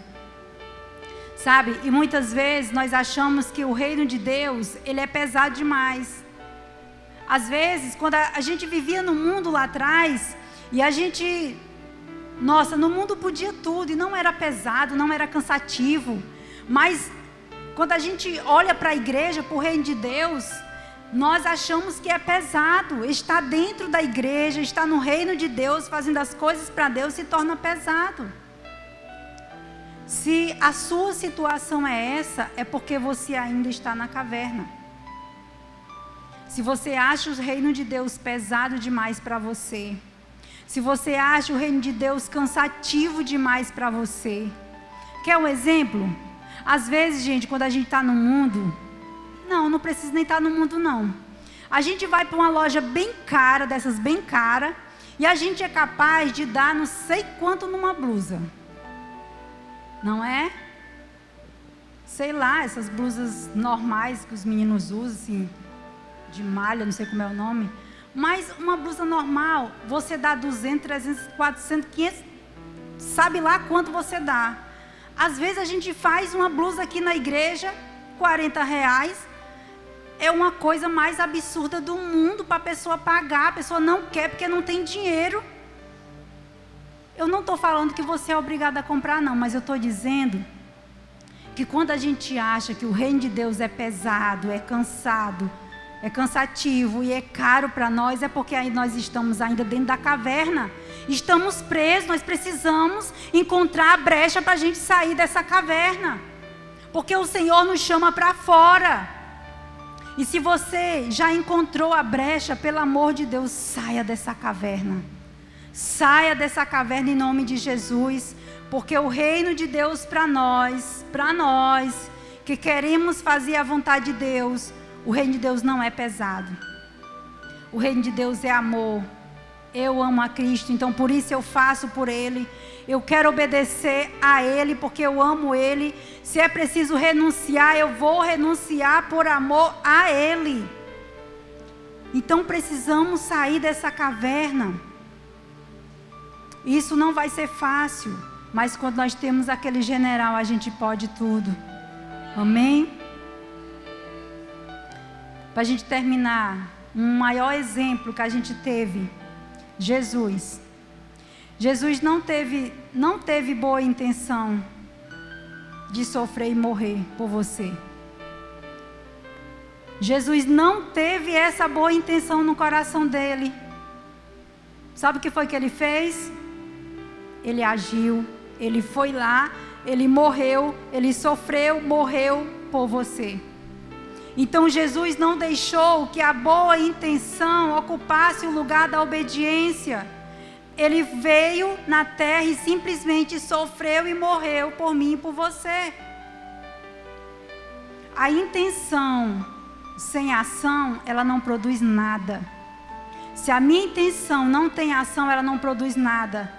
Sabe? E muitas vezes nós achamos que o reino de Deus, ele é pesado demais. Às vezes, quando a gente vivia no mundo lá atrás, e a gente... Nossa, no mundo podia tudo, e não era pesado, não era cansativo. Mas, quando a gente olha para a igreja, para o reino de Deus, nós achamos que é pesado. Estar dentro da igreja, estar no reino de Deus, fazendo as coisas para Deus, se torna pesado. Se a sua situação é essa, é porque você ainda está na caverna. Se você acha o reino de Deus pesado demais para você, se você acha o reino de Deus cansativo demais para você, quer um exemplo? Às vezes, gente, quando a gente está no mundo, não precisa nem estar no mundo, não. A gente vai para uma loja bem cara, dessas bem cara, e a gente é capaz de dar não sei quanto numa blusa. Não é? Sei lá, essas blusas normais que os meninos usam, assim, de malha, não sei como é o nome. Mas uma blusa normal, você dá 200, 300, 400, 500, sabe lá quanto você dá. Às vezes a gente faz uma blusa aqui na igreja, R$40, é uma coisa mais absurda do mundo para a pessoa pagar. A pessoa não quer porque não tem dinheiro. Eu não estou falando que você é obrigado a comprar, não, mas eu estou dizendo que quando a gente acha que o reino de Deus é pesado, é cansado, é cansativo e é caro para nós, é porque aí nós estamos ainda dentro da caverna. Estamos presos, nós precisamos encontrar a brecha para a gente sair dessa caverna. Porque o Senhor nos chama para fora. E se você já encontrou a brecha, pelo amor de Deus, saia dessa caverna. Saia dessa caverna em nome de Jesus. Porque o reino de Deus para nós que queremos fazer a vontade de Deus, o reino de Deus não é pesado. O reino de Deus é amor. Eu amo a Cristo, então por isso eu faço por Ele. Eu quero obedecer a Ele porque eu amo Ele. Se é preciso renunciar, eu vou renunciar por amor a Ele. Então precisamos sair dessa caverna. Isso não vai ser fácil, mas quando nós temos aquele general, a gente pode tudo. Amém? Para a gente terminar, um maior exemplo que a gente teve, Jesus. Jesus não teve boa intenção de sofrer e morrer por você. Jesus não teve essa boa intenção no coração dele. Sabe o que foi que ele fez? Ele agiu, ele foi lá, ele morreu, ele sofreu, morreu por você. Então Jesus não deixou que a boa intenção ocupasse o lugar da obediência. Ele veio na terra e simplesmente sofreu e morreu por mim e por você. A intenção sem ação, ela não produz nada. Se a minha intenção não tem ação, ela não produz nada.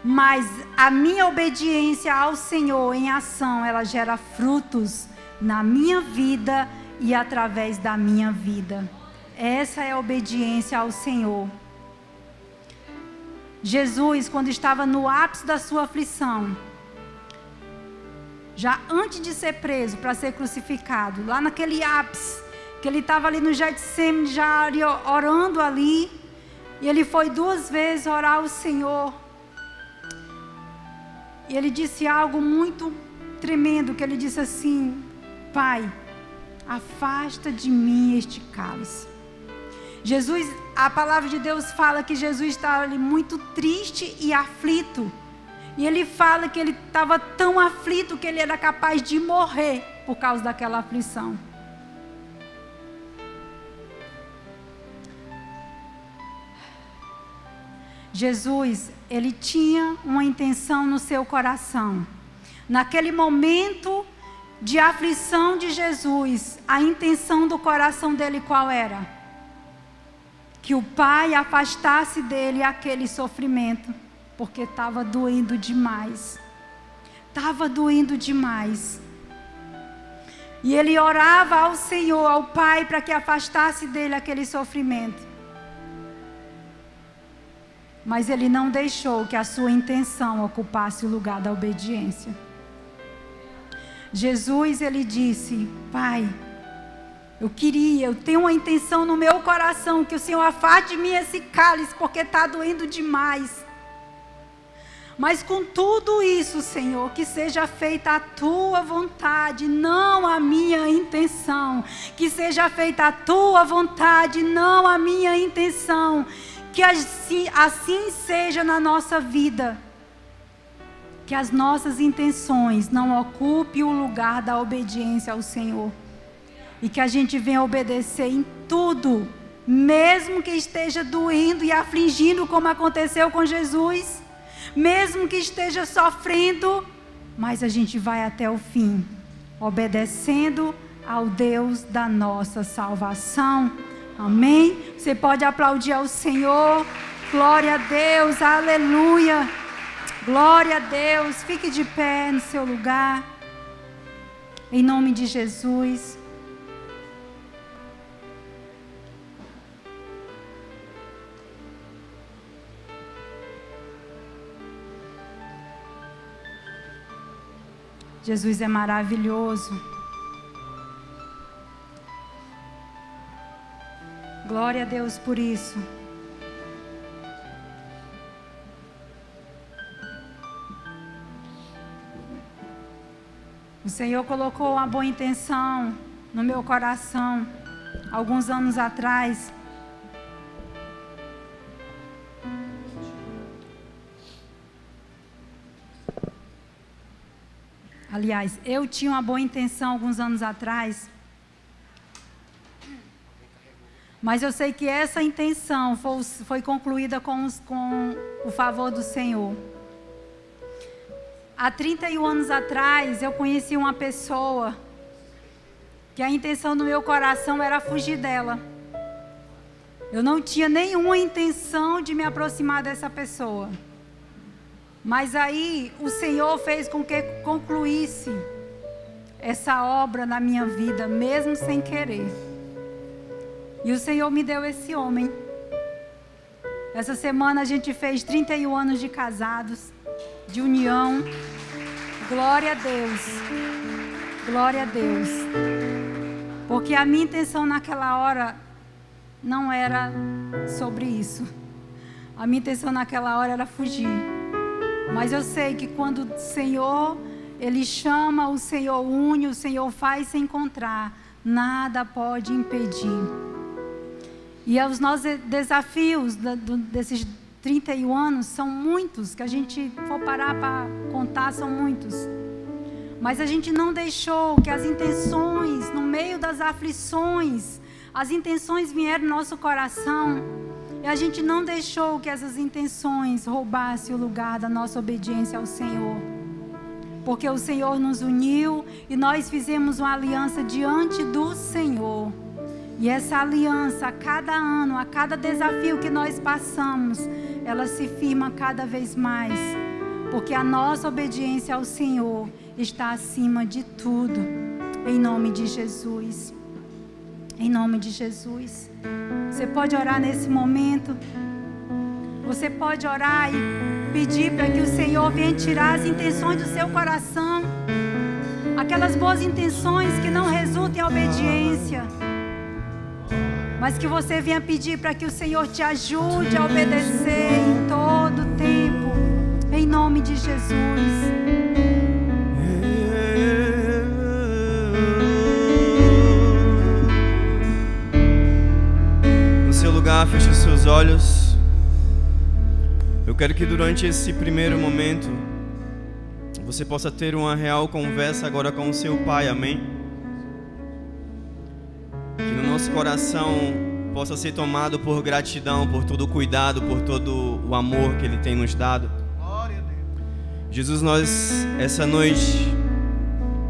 Mas a minha obediência ao Senhor em ação, ela gera frutos na minha vida e através da minha vida. Essa é a obediência ao Senhor. Jesus, quando estava no ápice da sua aflição, já antes de ser preso para ser crucificado, lá naquele ápice, que ele estava ali no Getsemane, já orando ali, e ele foi 2 vezes orar ao Senhor, e ele disse algo muito tremendo, que ele disse assim: Pai, afasta de mim este cálice. Jesus, a palavra de Deus fala que Jesus estava ali muito triste e aflito. E ele fala que ele estava tão aflito que ele era capaz de morrer por causa daquela aflição. Jesus, ele tinha uma intenção no seu coração. Naquele momento de aflição de Jesus, a intenção do coração dele qual era? Que o Pai afastasse dele aquele sofrimento, porque estava doendo demais. Estava doendo demais. E ele orava ao Senhor, ao Pai, para que afastasse dele aquele sofrimento. Mas ele não deixou que a sua intenção ocupasse o lugar da obediência. Jesus, ele disse: Pai, eu tenho uma intenção no meu coração, que o Senhor afaste de mim esse cálice, porque está doendo demais. Mas com tudo isso, Senhor, que seja feita a tua vontade, não a minha intenção. Que seja feita a tua vontade, não a minha intenção. Que assim seja na nossa vida. Que as nossas intenções não ocupem o lugar da obediência ao Senhor. E que a gente venha obedecer em tudo, mesmo que esteja doendo e afligindo, como aconteceu com Jesus, mesmo que esteja sofrendo, mas a gente vai até o fim, obedecendo ao Deus da nossa salvação. Amém? Você pode aplaudir ao Senhor. Glória a Deus, aleluia. Glória a Deus. Fique de pé no seu lugar, em nome de Jesus. Jesus é maravilhoso. Glória a Deus por isso. O Senhor colocou uma boa intenção no meu coração alguns anos atrás. Aliás, eu tinha uma boa intenção alguns anos atrás, mas eu sei que essa intenção foi concluída com o favor do Senhor. Há 31 anos atrás, eu conheci uma pessoa que a intenção do meu coração era fugir dela. Eu não tinha nenhuma intenção de me aproximar dessa pessoa. Mas aí o Senhor fez com que concluísse essa obra na minha vida, mesmo sem querer. E o Senhor me deu esse homem. Essa semana a gente fez 31 anos de casados, de união. Glória a Deus. Glória a Deus. Porque a minha intenção naquela hora não era sobre isso. A minha intenção naquela hora era fugir. Mas eu sei que quando o Senhor, Ele chama, o Senhor une, o Senhor faz se encontrar, nada pode impedir. E os nossos desafios desses 31 anos são muitos, que a gente for parar para contar, são muitos. Mas a gente não deixou que as intenções, no meio das aflições, as intenções vieram no nosso coração. E a gente não deixou que essas intenções roubassem o lugar da nossa obediência ao Senhor. Porque o Senhor nos uniu e nós fizemos uma aliança diante do Senhor. E essa aliança, a cada ano, a cada desafio que nós passamos, ela se firma cada vez mais. Porque a nossa obediência ao Senhor está acima de tudo. Em nome de Jesus. Em nome de Jesus. Você pode orar nesse momento. Você pode orar e pedir para que o Senhor venha tirar as intenções do seu coração. Aquelas boas intenções que não resultam em obediência. Mas que você venha pedir para que o Senhor te ajude a obedecer em todo o tempo. Em nome de Jesus. Feche os seus olhos. Eu quero que durante esse primeiro momento você possa ter uma real conversa agora com o seu Pai, amém? Que no nosso coração possa ser tomado por gratidão, por todo o cuidado, por todo o amor que Ele tem nos dado. Jesus, nós essa noite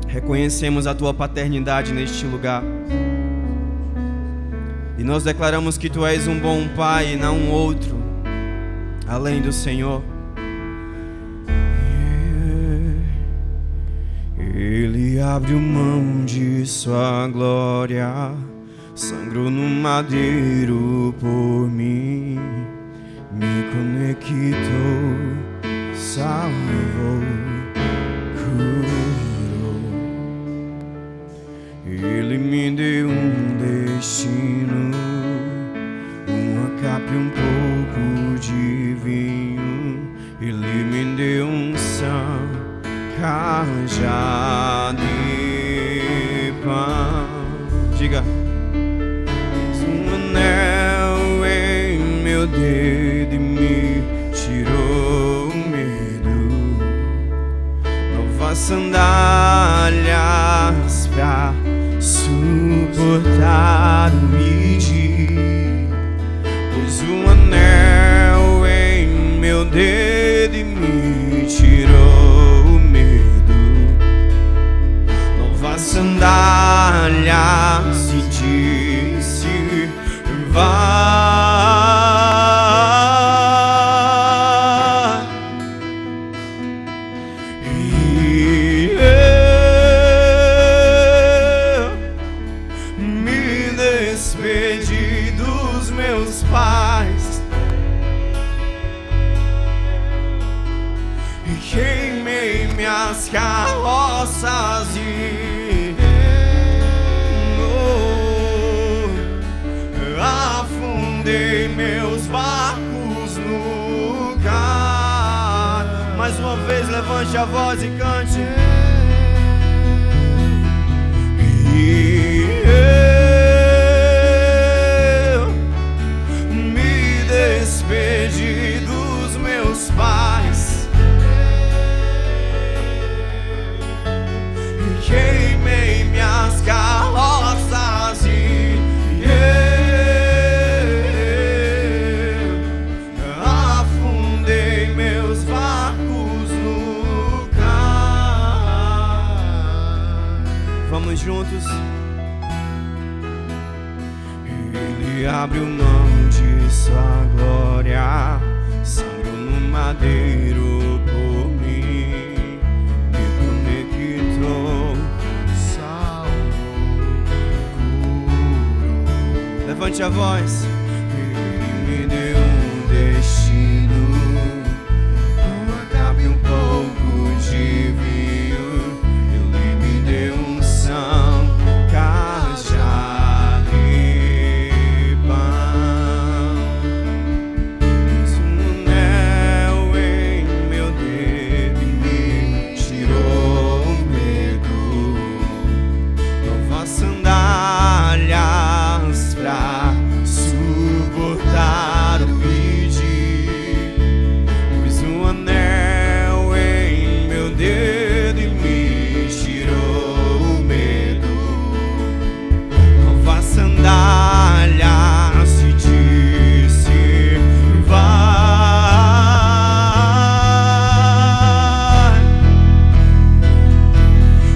reconhecemos a Tua paternidade neste lugar. E nós declaramos que Tu és um bom Pai e não um outro, além do Senhor. Ele abriu mão de sua glória, sangrou no madeiro por mim, me conectou, salvou, curou. Ele me deu um destino, uma capa e um pouco de vinho. Ele me deu um são, cajado e pão. Diga. Um anel em meu dedo e me tirou o medo. Novas sandálias pra suportar o medir. Pus um anel em meu dedo e me tirou o medo. Novas sandálias e disse: vai. Carroças e afundei meus barcos no lugar. Mais uma vez levante a voz e cante. e abriu mão de sua glória, sangrou no madeiro por mim, me conectou, salvou, curou. Levante a voz. Ele me deu um destino, uma capa e um pouco de vinho. Ele me deu unção, cajado e pão. Pus um anel em meu dedo e me tirou o medo. Novas sandálias pra suportar o pedir. Pus um anel em meu dedo e me tirou o medo. Novas sandálias e disse: vai.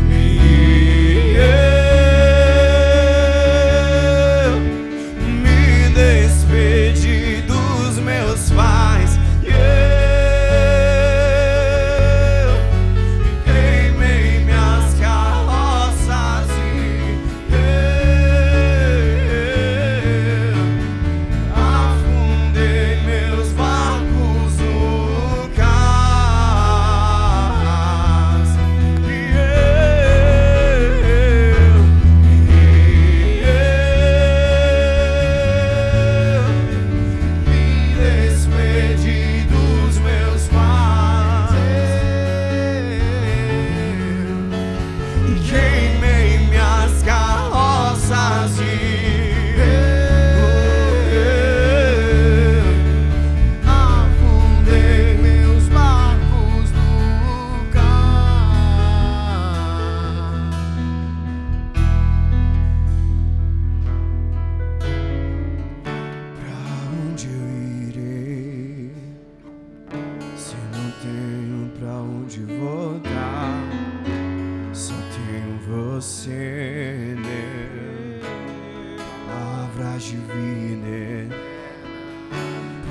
E eu me despedi dos meus pais. E eu queimei minhas carroças e eu afundei meus barcos no cais. E me despedi dos meus pais. Queimei minhas carroças e afundei meus barcos no cais. Pra onde eu irei, se não tenho pra onde voltar? Só tenho você, Deus, palavras de vida.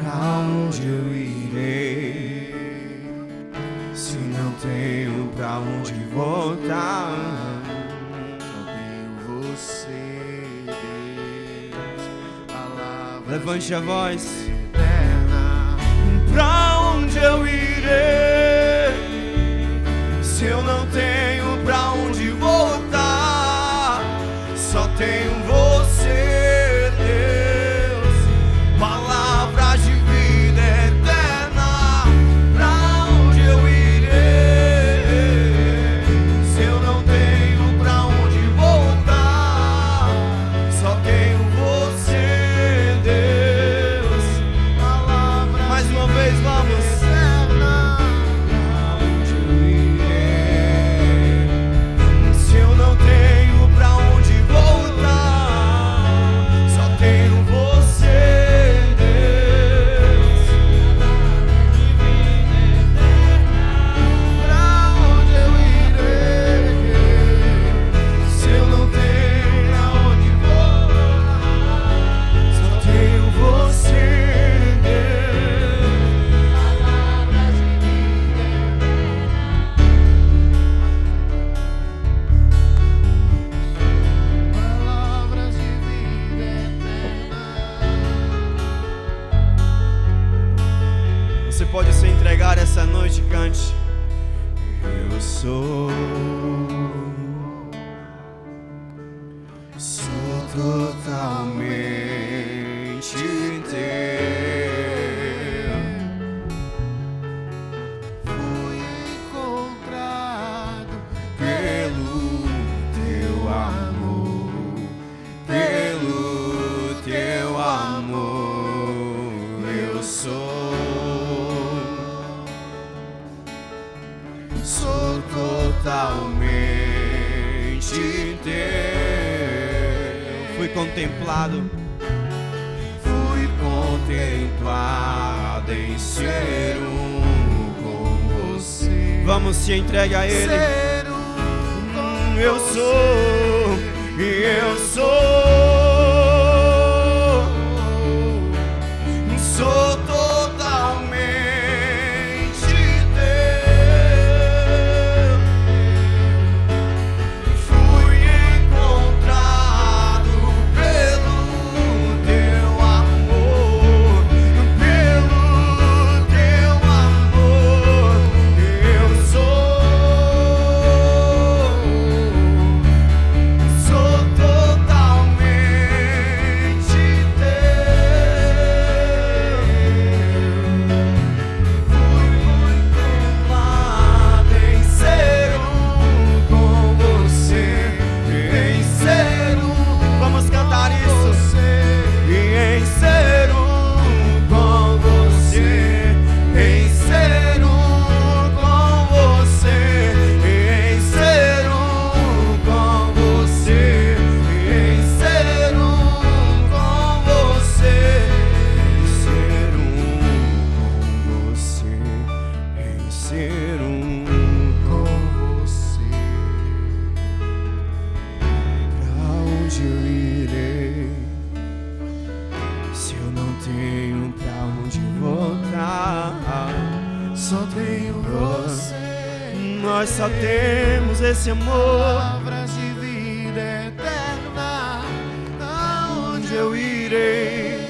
Pra onde eu irei, se não tenho pra onde voltar? Só tenho você, Deus, palavras. Levante a voz. Eterna. Pra onde eu irei, se eu não tenho pra onde voltar? Só tenho você, Deus, palavras de vida eterna. Pra onde eu irei, se eu não tenho pra onde voltar? Só tenho você, Deus, palavras. Mais uma vez, vamos. Se eu não tenho pra onde voltar, só tenho você, Deus. Pra onde eu irei, se eu não tenho aonde voltar, só tenho você, Deus. Palavras de vida eterna. Você pode se entregar essa noite, cante. Eu sou totalmente teu. Fui encontrado pelo teu amor, pelo teu amor. Eu sou totalmente teu. Fui contemplado em ser com você. Vamos, se entregue a Ele. Eu sou, e eu sou só tenho você. Nós só temos esse amor. Palavras de vida eterna, aonde Eu irei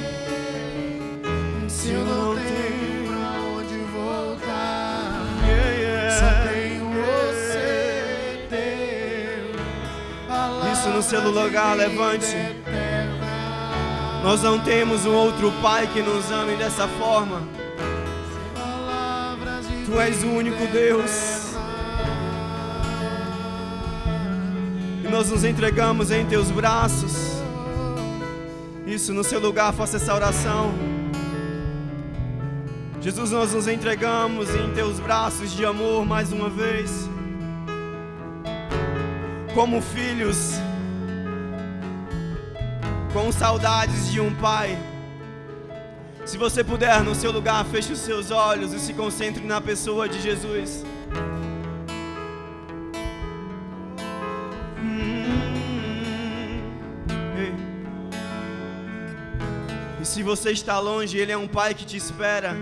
se eu não tenho pra onde voltar? Yeah, Só yeah. tenho você, Deus. Isso no seu lugar, Palavras de levante. vida eterna, Nós não temos um outro pai que nos ame dessa forma. palavras de Tu és o único Deus. E nós nos entregamos em teus braços. Isso no seu lugar, faça essa oração. Jesus, nós nos entregamos em teus braços de amor mais uma vez. Como filhos, com saudades de um pai. Se você puder, no seu lugar, feche os seus olhos e se concentre na pessoa de Jesus. Ei. E se você está longe, Ele é um pai que te espera.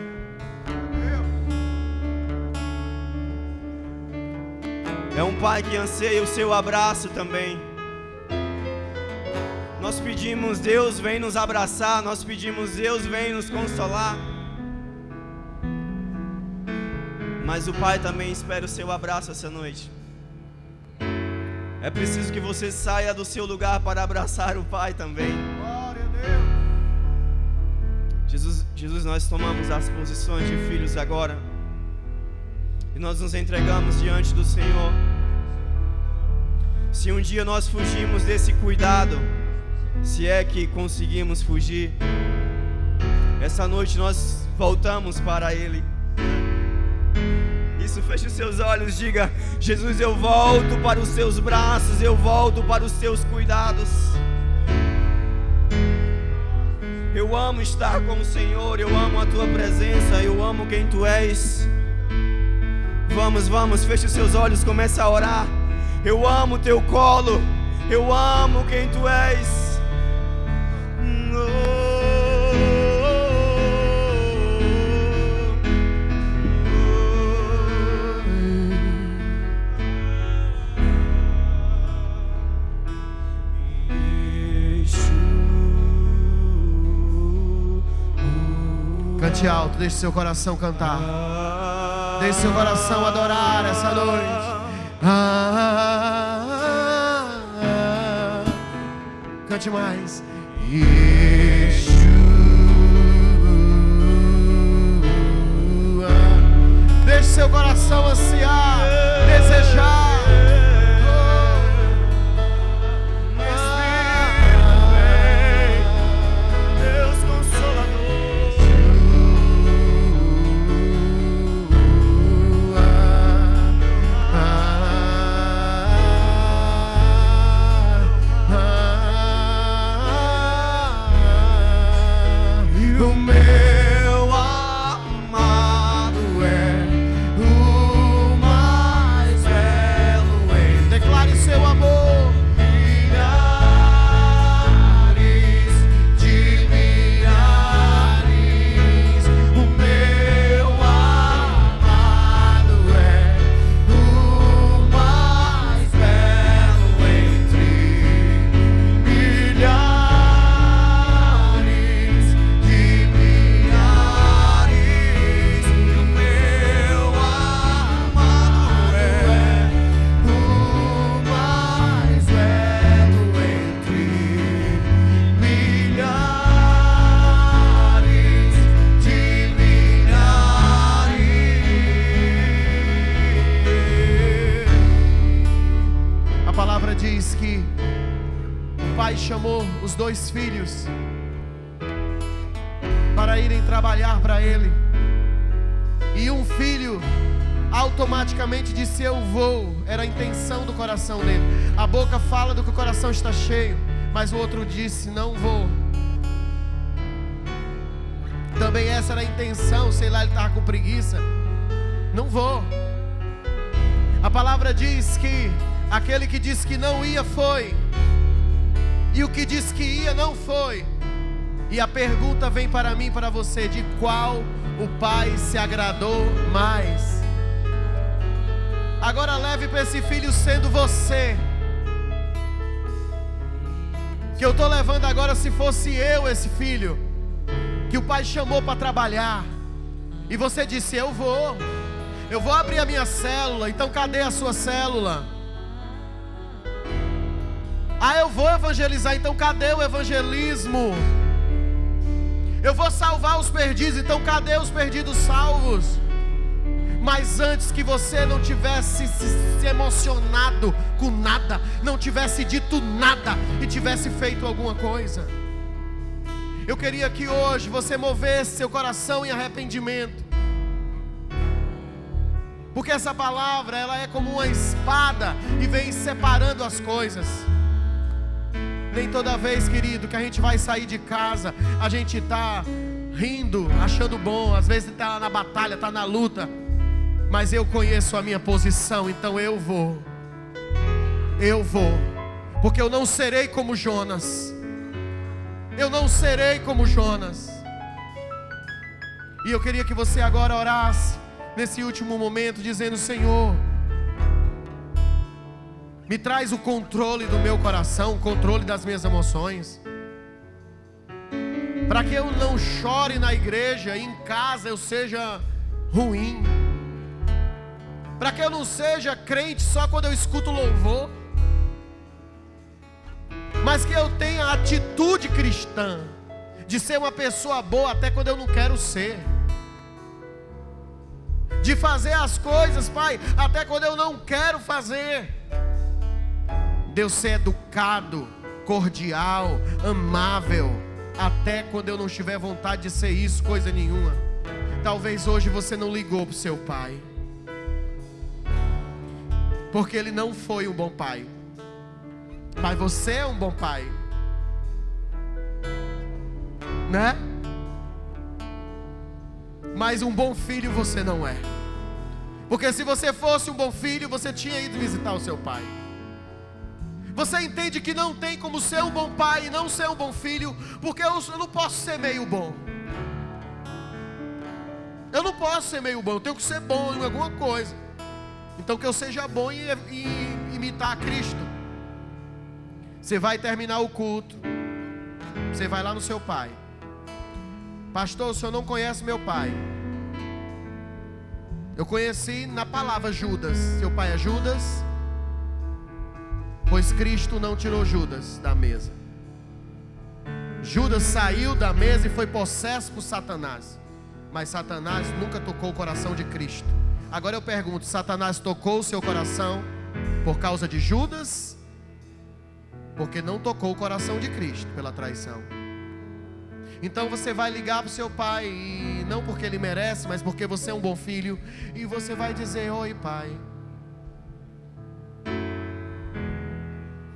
É um pai que anseia o seu abraço também. Nós pedimos, Deus vem nos abraçar. Nós pedimos, Deus vem nos consolar. Mas o Pai também espera o seu abraço essa noite. É preciso que você saia do seu lugar para abraçar o Pai também. glória a Deus. Jesus, nós tomamos as posições de filhos agora. E nós nos entregamos diante do Senhor. Se um dia nós fugimos desse cuidado, se é que conseguimos fugir, essa noite nós voltamos para Ele. Isso, feche os seus olhos, diga: Jesus, eu volto para os seus braços, eu volto para os seus cuidados. Eu amo estar com o Senhor, eu amo a tua presença, eu amo quem tu és. Vamos, feche os seus olhos, comece a orar. Eu amo o teu colo, eu amo quem tu és. Cante alto, deixe seu coração cantar. Deixe seu coração adorar essa noite. Cante mais. Yeshua. Deixe seu coração ansiar, desejar. Deus Consolador. O meu amado é o mais belo em. Declare seu amor. Milhares de milhares. O meu amado é o mais belo entre milhares de milhares. O meu amado é o mais belo entre milhares de milhares. A palavra diz que o pai chamou os dois filhos para irem trabalhar para ele. E um filho automaticamente disse: eu vou. Era a intenção do coração dele. A boca fala do que o coração está cheio, mas o outro disse: não vou. Também essa era a intenção. Sei lá, ele estava com preguiça. Não vou. A palavra diz que aquele que disse que não ia foi, e o que disse que ia não foi. E a pergunta vem para mim e para você: de qual o Pai se agradou mais? Agora leve para esse filho sendo você, que eu estou levando agora. Se fosse eu esse filho, que o pai chamou para trabalhar, e você disse: eu vou abrir a minha célula. Então cadê a sua célula? Ah, eu vou evangelizar. Então cadê o evangelismo? Eu vou salvar os perdidos. Então cadê os perdidos salvos? Mas antes que você não tivesse se emocionado com nada, não tivesse dito nada e tivesse feito alguma coisa, eu queria que hoje você movesse seu coração em arrependimento. Porque essa palavra, ela é como uma espada e vem separando as coisas. Nem toda vez, querido, que a gente vai sair de casa, a gente está rindo, achando bom. Às vezes está na batalha, está na luta. Mas eu conheço a minha posição, então eu vou. Porque eu não serei como Jonas. Eu não serei como Jonas. E eu queria que você agora orasse nesse último momento, dizendo: Senhor, me traz o controle do meu coração, o controle das minhas emoções, para que eu não chore na igreja e em casa eu seja ruim, para que eu não seja crente só quando eu escuto louvor, mas que eu tenha a atitude cristã de ser uma pessoa boa até quando eu não quero ser, de fazer as coisas, Pai, até quando eu não quero fazer. Deus, ser educado, cordial, amável, até quando eu não tiver vontade de ser isso, coisa nenhuma. Talvez hoje você não ligou para o seu pai, porque ele não foi um bom pai. Mas você é um bom pai, né? Mas um bom filho você não é. Porque se você fosse um bom filho, você tinha ido visitar o seu pai. Você entende que não tem como ser um bom pai e não ser um bom filho, porque eu não posso ser meio bom. Eu não posso ser meio bom, eu tenho que ser bom em alguma coisa. Então que eu seja bom em imitar a Cristo. Você vai terminar o culto, você vai lá no seu pai: pastor, o senhor não conhece meu pai. Eu conheci na palavra Judas. Seu pai é Judas? Pois Cristo não tirou Judas da mesa. Judas saiu da mesa e foi possesso por Satanás. Mas Satanás nunca tocou o coração de Cristo. Agora eu pergunto: Satanás tocou o seu coração por causa de Judas? Porque não tocou o coração de Cristo pela traição. Então você vai ligar para o seu pai, e não porque ele merece, mas porque você é um bom filho, e você vai dizer: oi pai,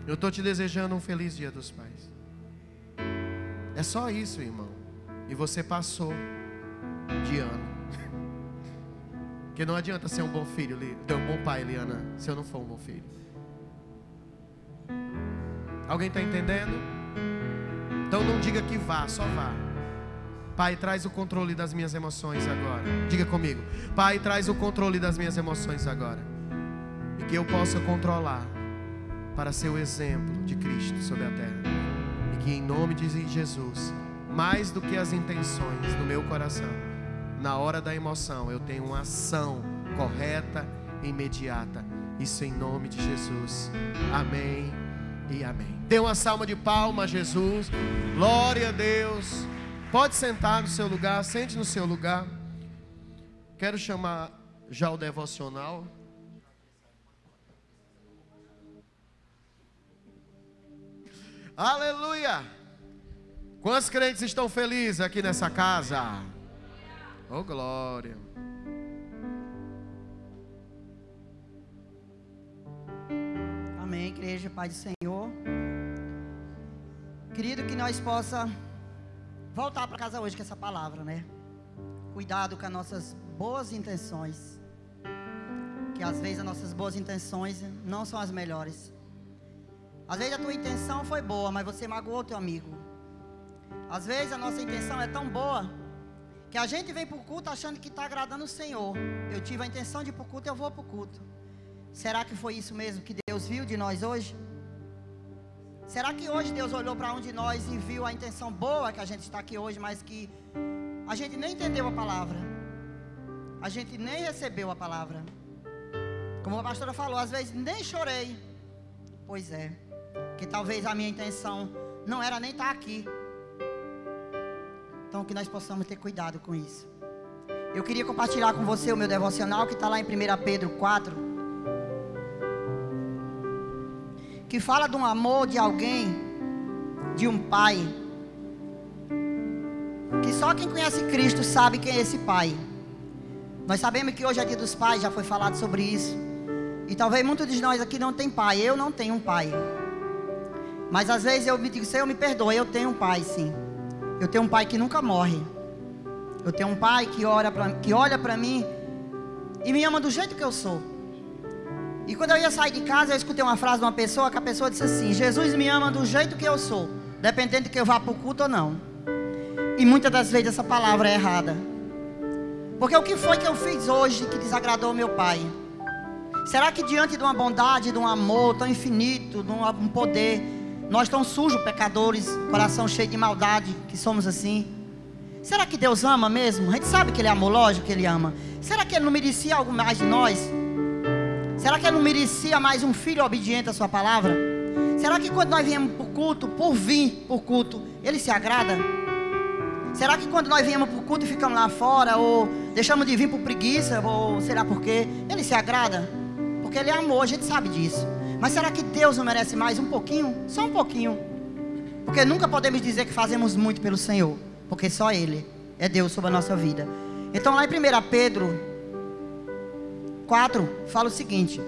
eu estou te desejando um feliz dia dos pais. É só isso, irmão. E você passou de ano. Porque não adianta ser um bom filho, um bom pai, Liana, se eu não for um bom filho. Alguém está entendendo? Então não diga que vá, só vá. Pai, traz o controle das minhas emoções agora. Diga comigo: Pai, traz o controle das minhas emoções agora. E que eu possa controlar para ser o exemplo de Cristo sobre a terra. E que em nome de Jesus, mais do que as intenções do meu coração, na hora da emoção, eu tenho uma ação correta e imediata. Isso em nome de Jesus. Amém e amém. Dê uma salva de palmas a Jesus. Glória a Deus. Pode sentar no seu lugar, sente no seu lugar. Quero chamar já o devocional. Aleluia! Quantos crentes estão felizes aqui nessa casa? Oh, glória! Amém, igreja, Pai do Senhor. Querido, que nós possa voltar para casa hoje com essa palavra, né? Cuidado com as nossas boas intenções, que às vezes as nossas boas intenções não são as melhores. Às vezes a tua intenção foi boa, mas você magoou o teu amigo. Às vezes a nossa intenção é tão boa que a gente vem para o culto achando que está agradando o Senhor. Eu tive a intenção de ir para o culto, eu vou para o culto. Será que foi isso mesmo que Deus viu de nós hoje? Será que hoje Deus olhou para um de nós e viu a intenção boa que a gente está aqui hoje, mas que a gente nem entendeu a palavra, a gente nem recebeu a palavra? Como a pastora falou, às vezes nem chorei. Pois é, que talvez a minha intenção não era nem estar aqui. Então que nós possamos ter cuidado com isso. Eu queria compartilhar com você o meu devocional que está lá em 1 Pedro 4. Que fala de um amor de alguém, de um pai, que só quem conhece Cristo sabe quem é esse pai. Nós sabemos que hoje é dia dos pais, já foi falado sobre isso. E talvez muitos de nós aqui não tem pai. Eu não tenho um pai. Mas às vezes eu me digo, Senhor, me perdoa, eu tenho um pai, sim. Eu tenho um pai que nunca morre. Eu tenho um pai que olha para mim e me ama do jeito que eu sou. E quando eu ia sair de casa, eu escutei uma frase de uma pessoa, que a pessoa disse assim: Jesus me ama do jeito que eu sou, dependendo de que eu vá para o culto ou não. E muitas das vezes essa palavra é errada. Porque o que foi que eu fiz hoje que desagradou meu pai? Será que diante de uma bondade, de um amor tão infinito, de um poder, nós tão sujos, pecadores, coração cheio de maldade, que somos assim? Será que Deus ama mesmo? A gente sabe que Ele é amor, lógico que Ele ama. Será que Ele não merecia algo mais de nós? Será que Ele não merecia mais um filho obediente à sua palavra? Será que quando nós viemos para o culto, por vir para o culto, Ele se agrada? Será que quando nós viemos para o culto e ficamos lá fora, ou deixamos de vir por preguiça, ou sei lá por quê, Ele se agrada? Porque Ele é amor, a gente sabe disso. Mas será que Deus não merece mais um pouquinho? Só um pouquinho. Porque nunca podemos dizer que fazemos muito pelo Senhor, porque só Ele é Deus sobre a nossa vida. Então lá em 1 Pedro 4 fala o seguinte: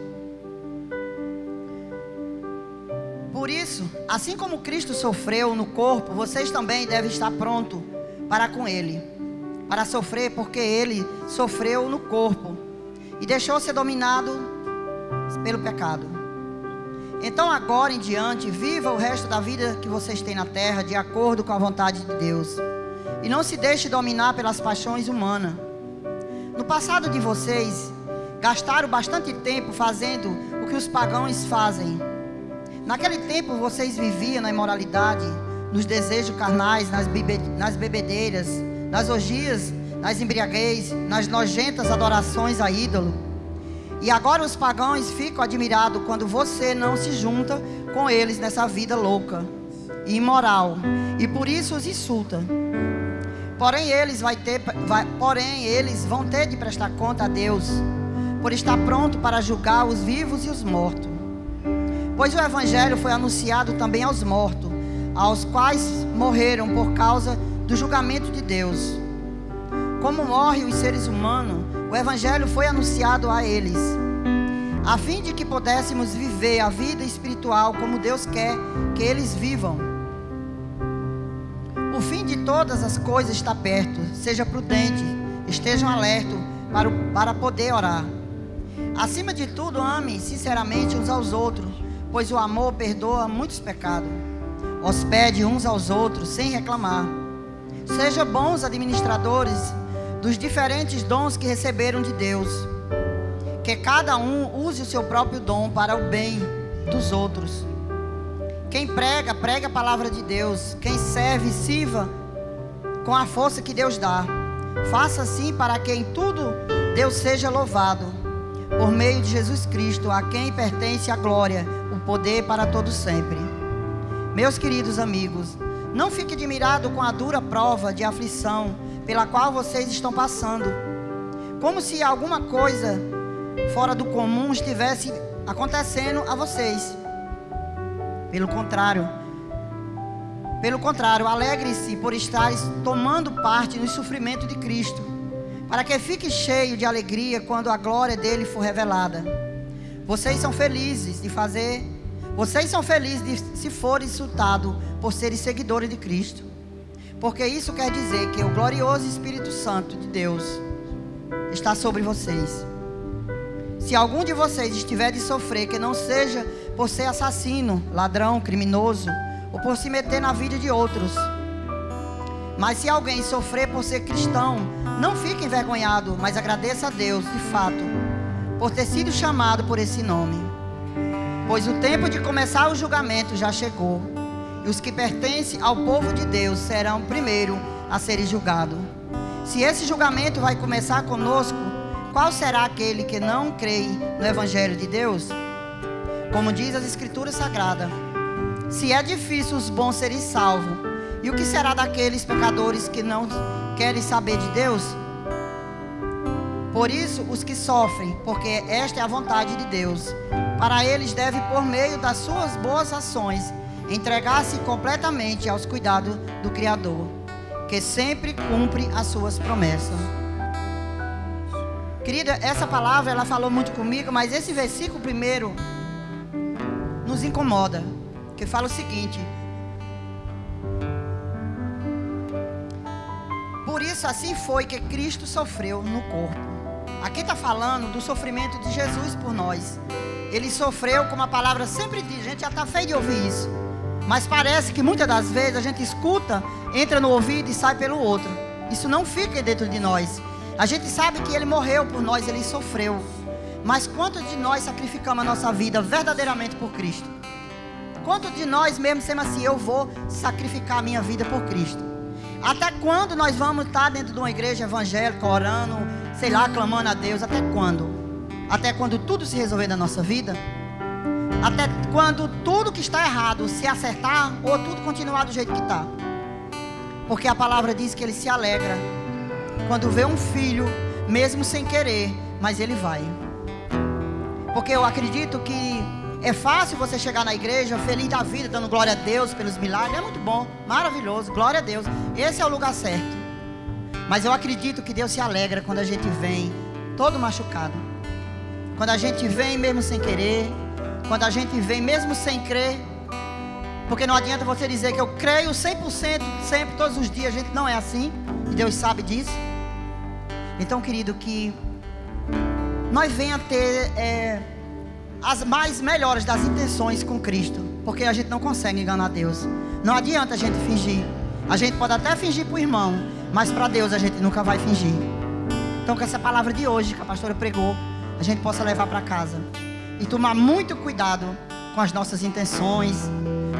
por isso, assim como Cristo sofreu no corpo, vocês também devem estar prontos para com Ele, para sofrer, porque Ele sofreu no corpo e deixou ser dominado pelo pecado. Então agora em diante, viva o resto da vida que vocês têm na terra, de acordo com a vontade de Deus, e não se deixe dominar pelas paixões humanas. No passado de vocês, gastaram bastante tempo fazendo o que os pagãos fazem. Naquele tempo vocês viviam na imoralidade, nos desejos carnais, nas bebedeiras, nas orgias, nas embriaguez, nas nojentas adorações a ídolo. E agora os pagãos ficam admirados quando você não se junta com eles nessa vida louca e imoral, e por isso os insulta. Porém eles vão ter de prestar conta a Deus, por estar pronto para julgar os vivos e os mortos. Pois o Evangelho foi anunciado também aos mortos, aos quais morreram por causa do julgamento de Deus. Como morrem os seres humanos, o Evangelho foi anunciado a eles, a fim de que pudéssemos viver a vida espiritual como Deus quer que eles vivam. O fim de todas as coisas está perto. Seja prudente, estejam alertos para poder orar. Acima de tudo, amem sinceramente uns aos outros, pois o amor perdoa muitos pecados. Hospede uns aos outros sem reclamar. Sejam bons administradores dos diferentes dons que receberam de Deus. Que cada um use o seu próprio dom para o bem dos outros. Quem prega, pregue a palavra de Deus. Quem serve, sirva com a força que Deus dá. Faça assim para que em tudo Deus seja louvado, por meio de Jesus Cristo, a quem pertence a glória, o poder para todos sempre. Meus queridos amigos, não fique admirado com a dura prova de aflição pela qual vocês estão passando, como se alguma coisa fora do comum estivesse acontecendo a vocês. Pelo contrário, alegre-se por estarem tomando parte no sofrimento de Cristo, para que fique cheio de alegria quando a glória dele for revelada. Vocês são felizes se forem insultados por serem seguidores de Cristo, porque isso quer dizer que o glorioso Espírito Santo de Deus está sobre vocês. Se algum de vocês estiver de sofrer, que não seja por ser assassino, ladrão, criminoso, ou por se meter na vida de outros. Mas se alguém sofrer por ser cristão, não fique envergonhado, mas agradeça a Deus, de fato, por ter sido chamado por esse nome. Pois o tempo de começar o julgamento já chegou, e os que pertencem ao povo de Deus serão primeiro a serem julgados. Se esse julgamento vai começar conosco, qual será aquele que não crê no Evangelho de Deus? Como diz as Escrituras Sagradas, se é difícil os bons serem salvos, e o que será daqueles pecadores que não querem saber de Deus? Por isso, os que sofrem, porque esta é a vontade de Deus, para eles deve, por meio das suas boas ações, entregar-se completamente aos cuidados do Criador, que sempre cumpre as suas promessas. Querida, essa palavra ela falou muito comigo, mas esse versículo primeiro nos incomoda, que fala o seguinte: por isso assim foi que Cristo sofreu no corpo. Aqui está falando do sofrimento de Jesus por nós. Ele sofreu, como a palavra sempre diz, a gente já está feio de ouvir isso, mas parece que muitas das vezes a gente escuta, entra no ouvido e sai pelo outro. Isso não fica dentro de nós. A gente sabe que Ele morreu por nós, Ele sofreu. Mas quantos de nós sacrificamos a nossa vida verdadeiramente por Cristo? Quantos de nós mesmo dizemos assim, eu vou sacrificar a minha vida por Cristo? Até quando nós vamos estar dentro de uma igreja evangélica, orando, sei lá, clamando a Deus? Até quando? Até quando tudo se resolver na nossa vida? Até quando tudo que está errado se acertar ou tudo continuar do jeito que está? Porque a palavra diz que Ele se alegra quando vê um filho, mesmo sem querer, mas Ele vai. Porque eu acredito que é fácil você chegar na igreja feliz da vida, dando glória a Deus pelos milagres. É muito bom, maravilhoso, glória a Deus. Esse é o lugar certo. Mas eu acredito que Deus se alegra quando a gente vem todo machucado, quando a gente vem mesmo sem querer, quando a gente vem mesmo sem crer. Porque não adianta você dizer que eu creio 100% sempre, todos os dias. A gente não é assim, e Deus sabe disso. Então, querido, que nós venha ter as mais melhores das intenções com Cristo, porque a gente não consegue enganar Deus. Não adianta a gente fingir. A gente pode até fingir para o irmão, mas para Deus a gente nunca vai fingir. Então, que essa palavra de hoje que a pastora pregou, a gente possa levar para casa e tomar muito cuidado com as nossas intenções,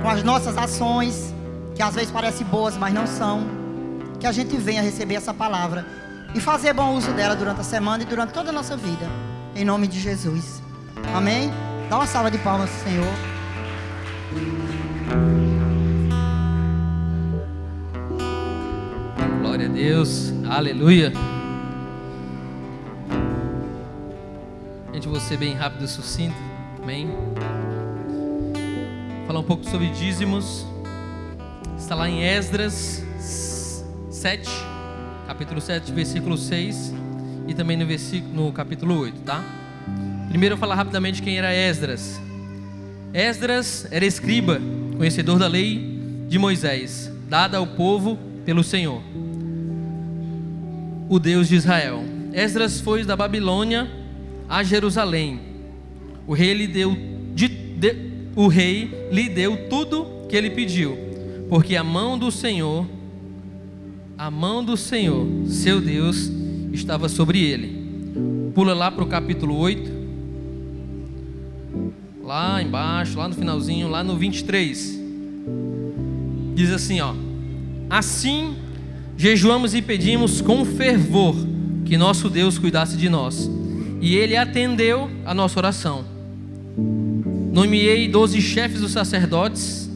com as nossas ações, que às vezes parecem boas, mas não são. Que a gente venha receber essa palavra e fazer bom uso dela durante a semana e durante toda a nossa vida, em nome de Jesus. Amém? Dá uma salva de palmas ao Senhor. Glória a Deus, aleluia. Gente, vou ser bem rápido e sucinto, amém? Falar um pouco sobre dízimos. Está lá em Esdras 7, capítulo 7, versículo 6, e também no capítulo 8, tá? Primeiro eu vou falar rapidamente quem era Esdras. Esdras era escriba, conhecedor da lei de Moisés, dada ao povo pelo Senhor, o Deus de Israel. Esdras foi da Babilônia a Jerusalém. O rei lhe deu tudo que ele pediu, porque a mão do Senhor, seu Deus, estava sobre ele. Pula lá para o capítulo 8, lá embaixo, lá no finalzinho, lá no 23. Diz assim, ó: assim jejuamos e pedimos com fervor que nosso Deus cuidasse de nós, e Ele atendeu a nossa oração. Nomeei 12 chefes dos sacerdotes,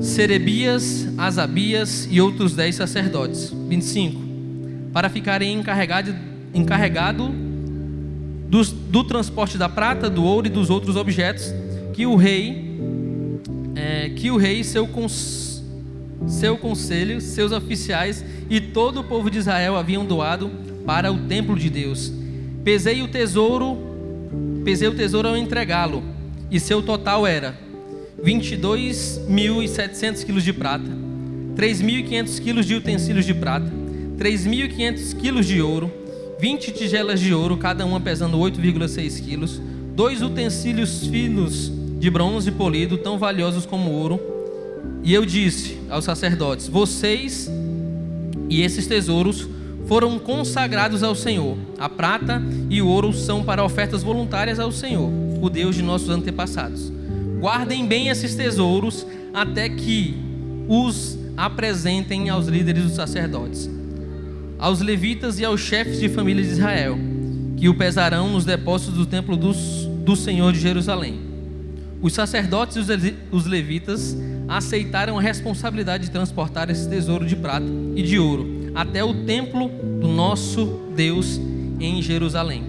Serebias, Asabias e outros 10 sacerdotes. 25. Para ficarem encarregados do transporte da prata, do ouro e dos outros objetos que o rei seu conselho, seus oficiais e todo o povo de Israel haviam doado para o templo de Deus. Pesei o tesouro ao entregá-lo, e seu total era 22.700 quilos de prata, 3.500 quilos de utensílios de prata, 3.500 quilos de ouro, 20 tigelas de ouro, cada uma pesando 8,6 quilos, 2 utensílios finos de bronze polido, tão valiosos como ouro. E eu disse aos sacerdotes: vocês E esses tesouros foram consagrados ao Senhor. A prata e o ouro são para ofertas voluntárias ao Senhor, o Deus de nossos antepassados. Guardem bem esses tesouros até que os apresentem aos líderes dos sacerdotes, aos levitas e aos chefes de família de Israel, que o pesarão nos depósitos do templo do Senhor de Jerusalém. Os sacerdotes e os levitas aceitaram a responsabilidade de transportar esse tesouro de prata e de ouro até o templo do nosso Deus em Jerusalém.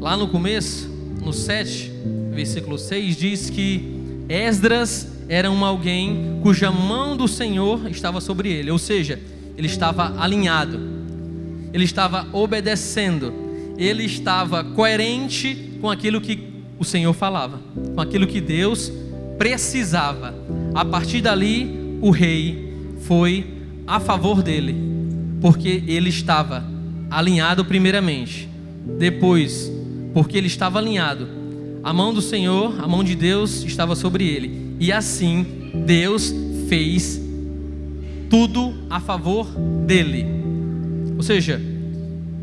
Lá no começo, no 7, versículo 6, diz que Esdras era alguém cuja mão do Senhor estava sobre ele, ou seja, ele estava alinhado, ele estava obedecendo, ele estava coerente com aquilo que o Senhor falava, com aquilo que Deus precisava. A partir dali, o rei foi a favor dele, porque ele estava alinhado primeiramente. Depois, porque ele estava alinhado, a mão do Senhor, a mão de Deus estava sobre ele. E assim, Deus fez tudo a favor dele. Ou seja,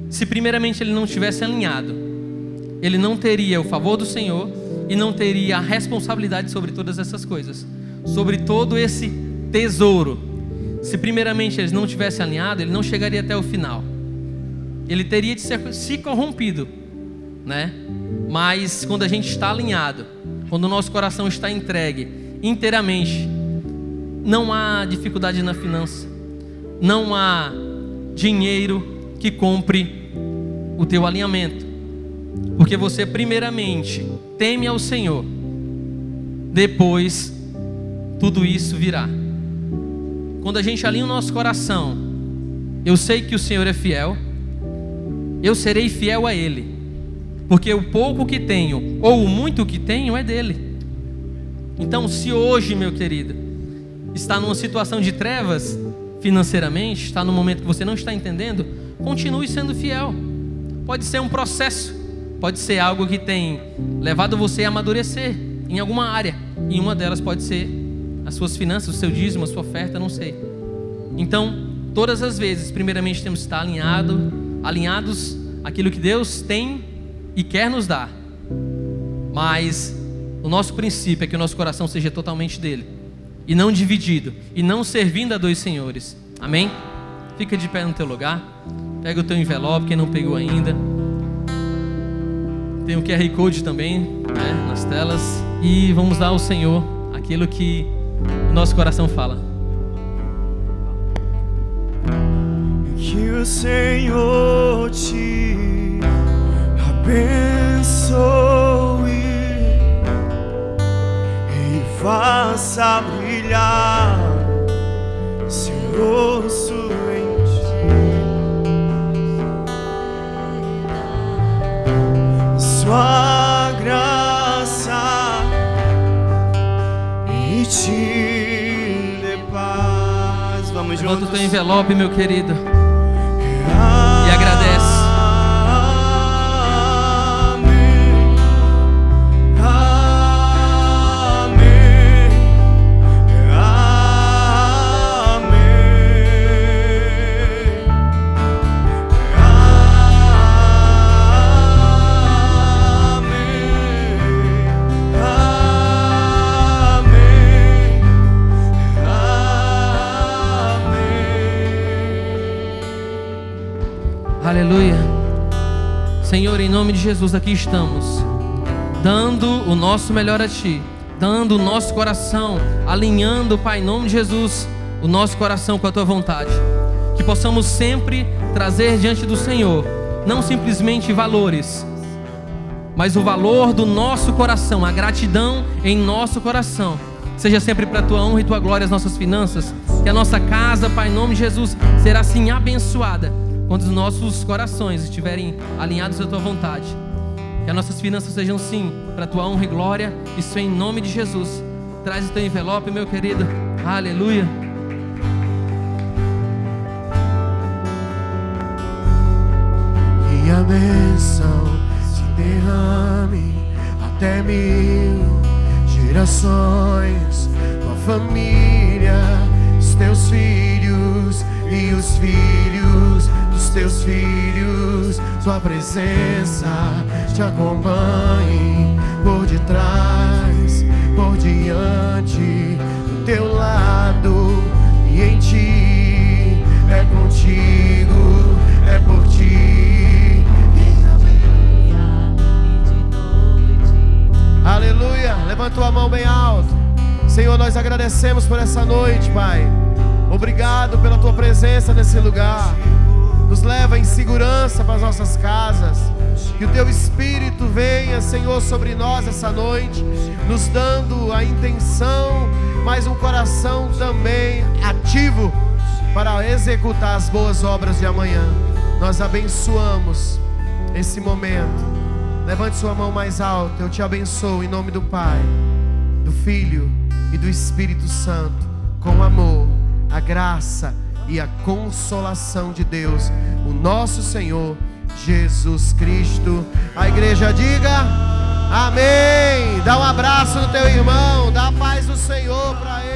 se primeiramente ele não tivesse alinhado, ele não teria o favor do Senhor e não teria a responsabilidade sobre todas essas coisas, sobre todo esse tesouro. Se primeiramente ele não tivesse alinhado, ele não chegaria até o final. Ele teria de se corrompido, né? Mas quando a gente está alinhado, quando o nosso coração está entregue inteiramente, não há dificuldade na finança, não há dinheiro que compre o teu alinhamento, porque você primeiramente teme ao Senhor, depois tudo isso virá. Quando a gente alinha o nosso coração, eu sei que o Senhor é fiel, eu serei fiel a Ele, porque o pouco que tenho ou o muito que tenho é dele. Então, se hoje, meu querido, está numa situação de trevas financeiramente, está num momento que você não está entendendo, continue sendo fiel. Pode ser um processo, pode ser algo que tem levado você a amadurecer em alguma área, e uma delas pode ser as suas finanças, o seu dízimo, a sua oferta, não sei. Então, todas as vezes, primeiramente temos que estar alinhados àquilo que Deus tem e quer nos dar. Mas o nosso princípio é que o nosso coração seja totalmente dele, e não dividido, e não servindo a dois senhores. Amém? Fica de pé no teu lugar, pega o teu envelope, quem não pegou ainda. Tem o QR Code também, né, nas telas. E vamos dar ao Senhor aquilo que o nosso coração fala. Que o Senhor te abençoe e faça brilhar seu rosto em ti, sua graça e te dê paz. Vamos juntos. Levanta o teu envelope, meu querido, e agradece. Aleluia. Senhor, em nome de Jesus, aqui estamos, dando o nosso melhor a Ti, dando o nosso coração, alinhando, Pai, em nome de Jesus, o nosso coração com a Tua vontade. Que possamos sempre trazer diante do Senhor, não simplesmente valores, mas o valor do nosso coração, a gratidão em nosso coração. Seja sempre para a Tua honra e Tua glória as nossas finanças. Que a nossa casa, Pai, em nome de Jesus, será assim abençoada quando os nossos corações estiverem alinhados à Tua vontade. Que as nossas finanças sejam sim para a Tua honra e glória. Isso em nome de Jesus. Traz o teu envelope, meu querido. Aleluia. Que a bênção se derrame até 1000 gerações, tua família, os teus filhos que os filhos dos teus filhos, tua presença te acompanhe por detrás, por diante, do teu lado e em ti. É contigo, é por ti. Aleluia. Levanta tua mão bem alto. Senhor, nós agradecemos por essa noite, Pai. Obrigado pela tua presença nesse lugar. Nos leva em segurança para as nossas casas. Que o teu Espírito venha, Senhor, sobre nós essa noite, nos dando a intenção, mas um coração também ativo para executar as boas obras de amanhã. Nós abençoamos esse momento. Levante sua mão mais alta. Eu te abençoo em nome do Pai, do Filho e do Espírito Santo, com amor, a graça e a consolação de Deus, o nosso Senhor Jesus Cristo. A igreja diga amém. Dá um abraço no teu irmão, dá a paz do Senhor para ele.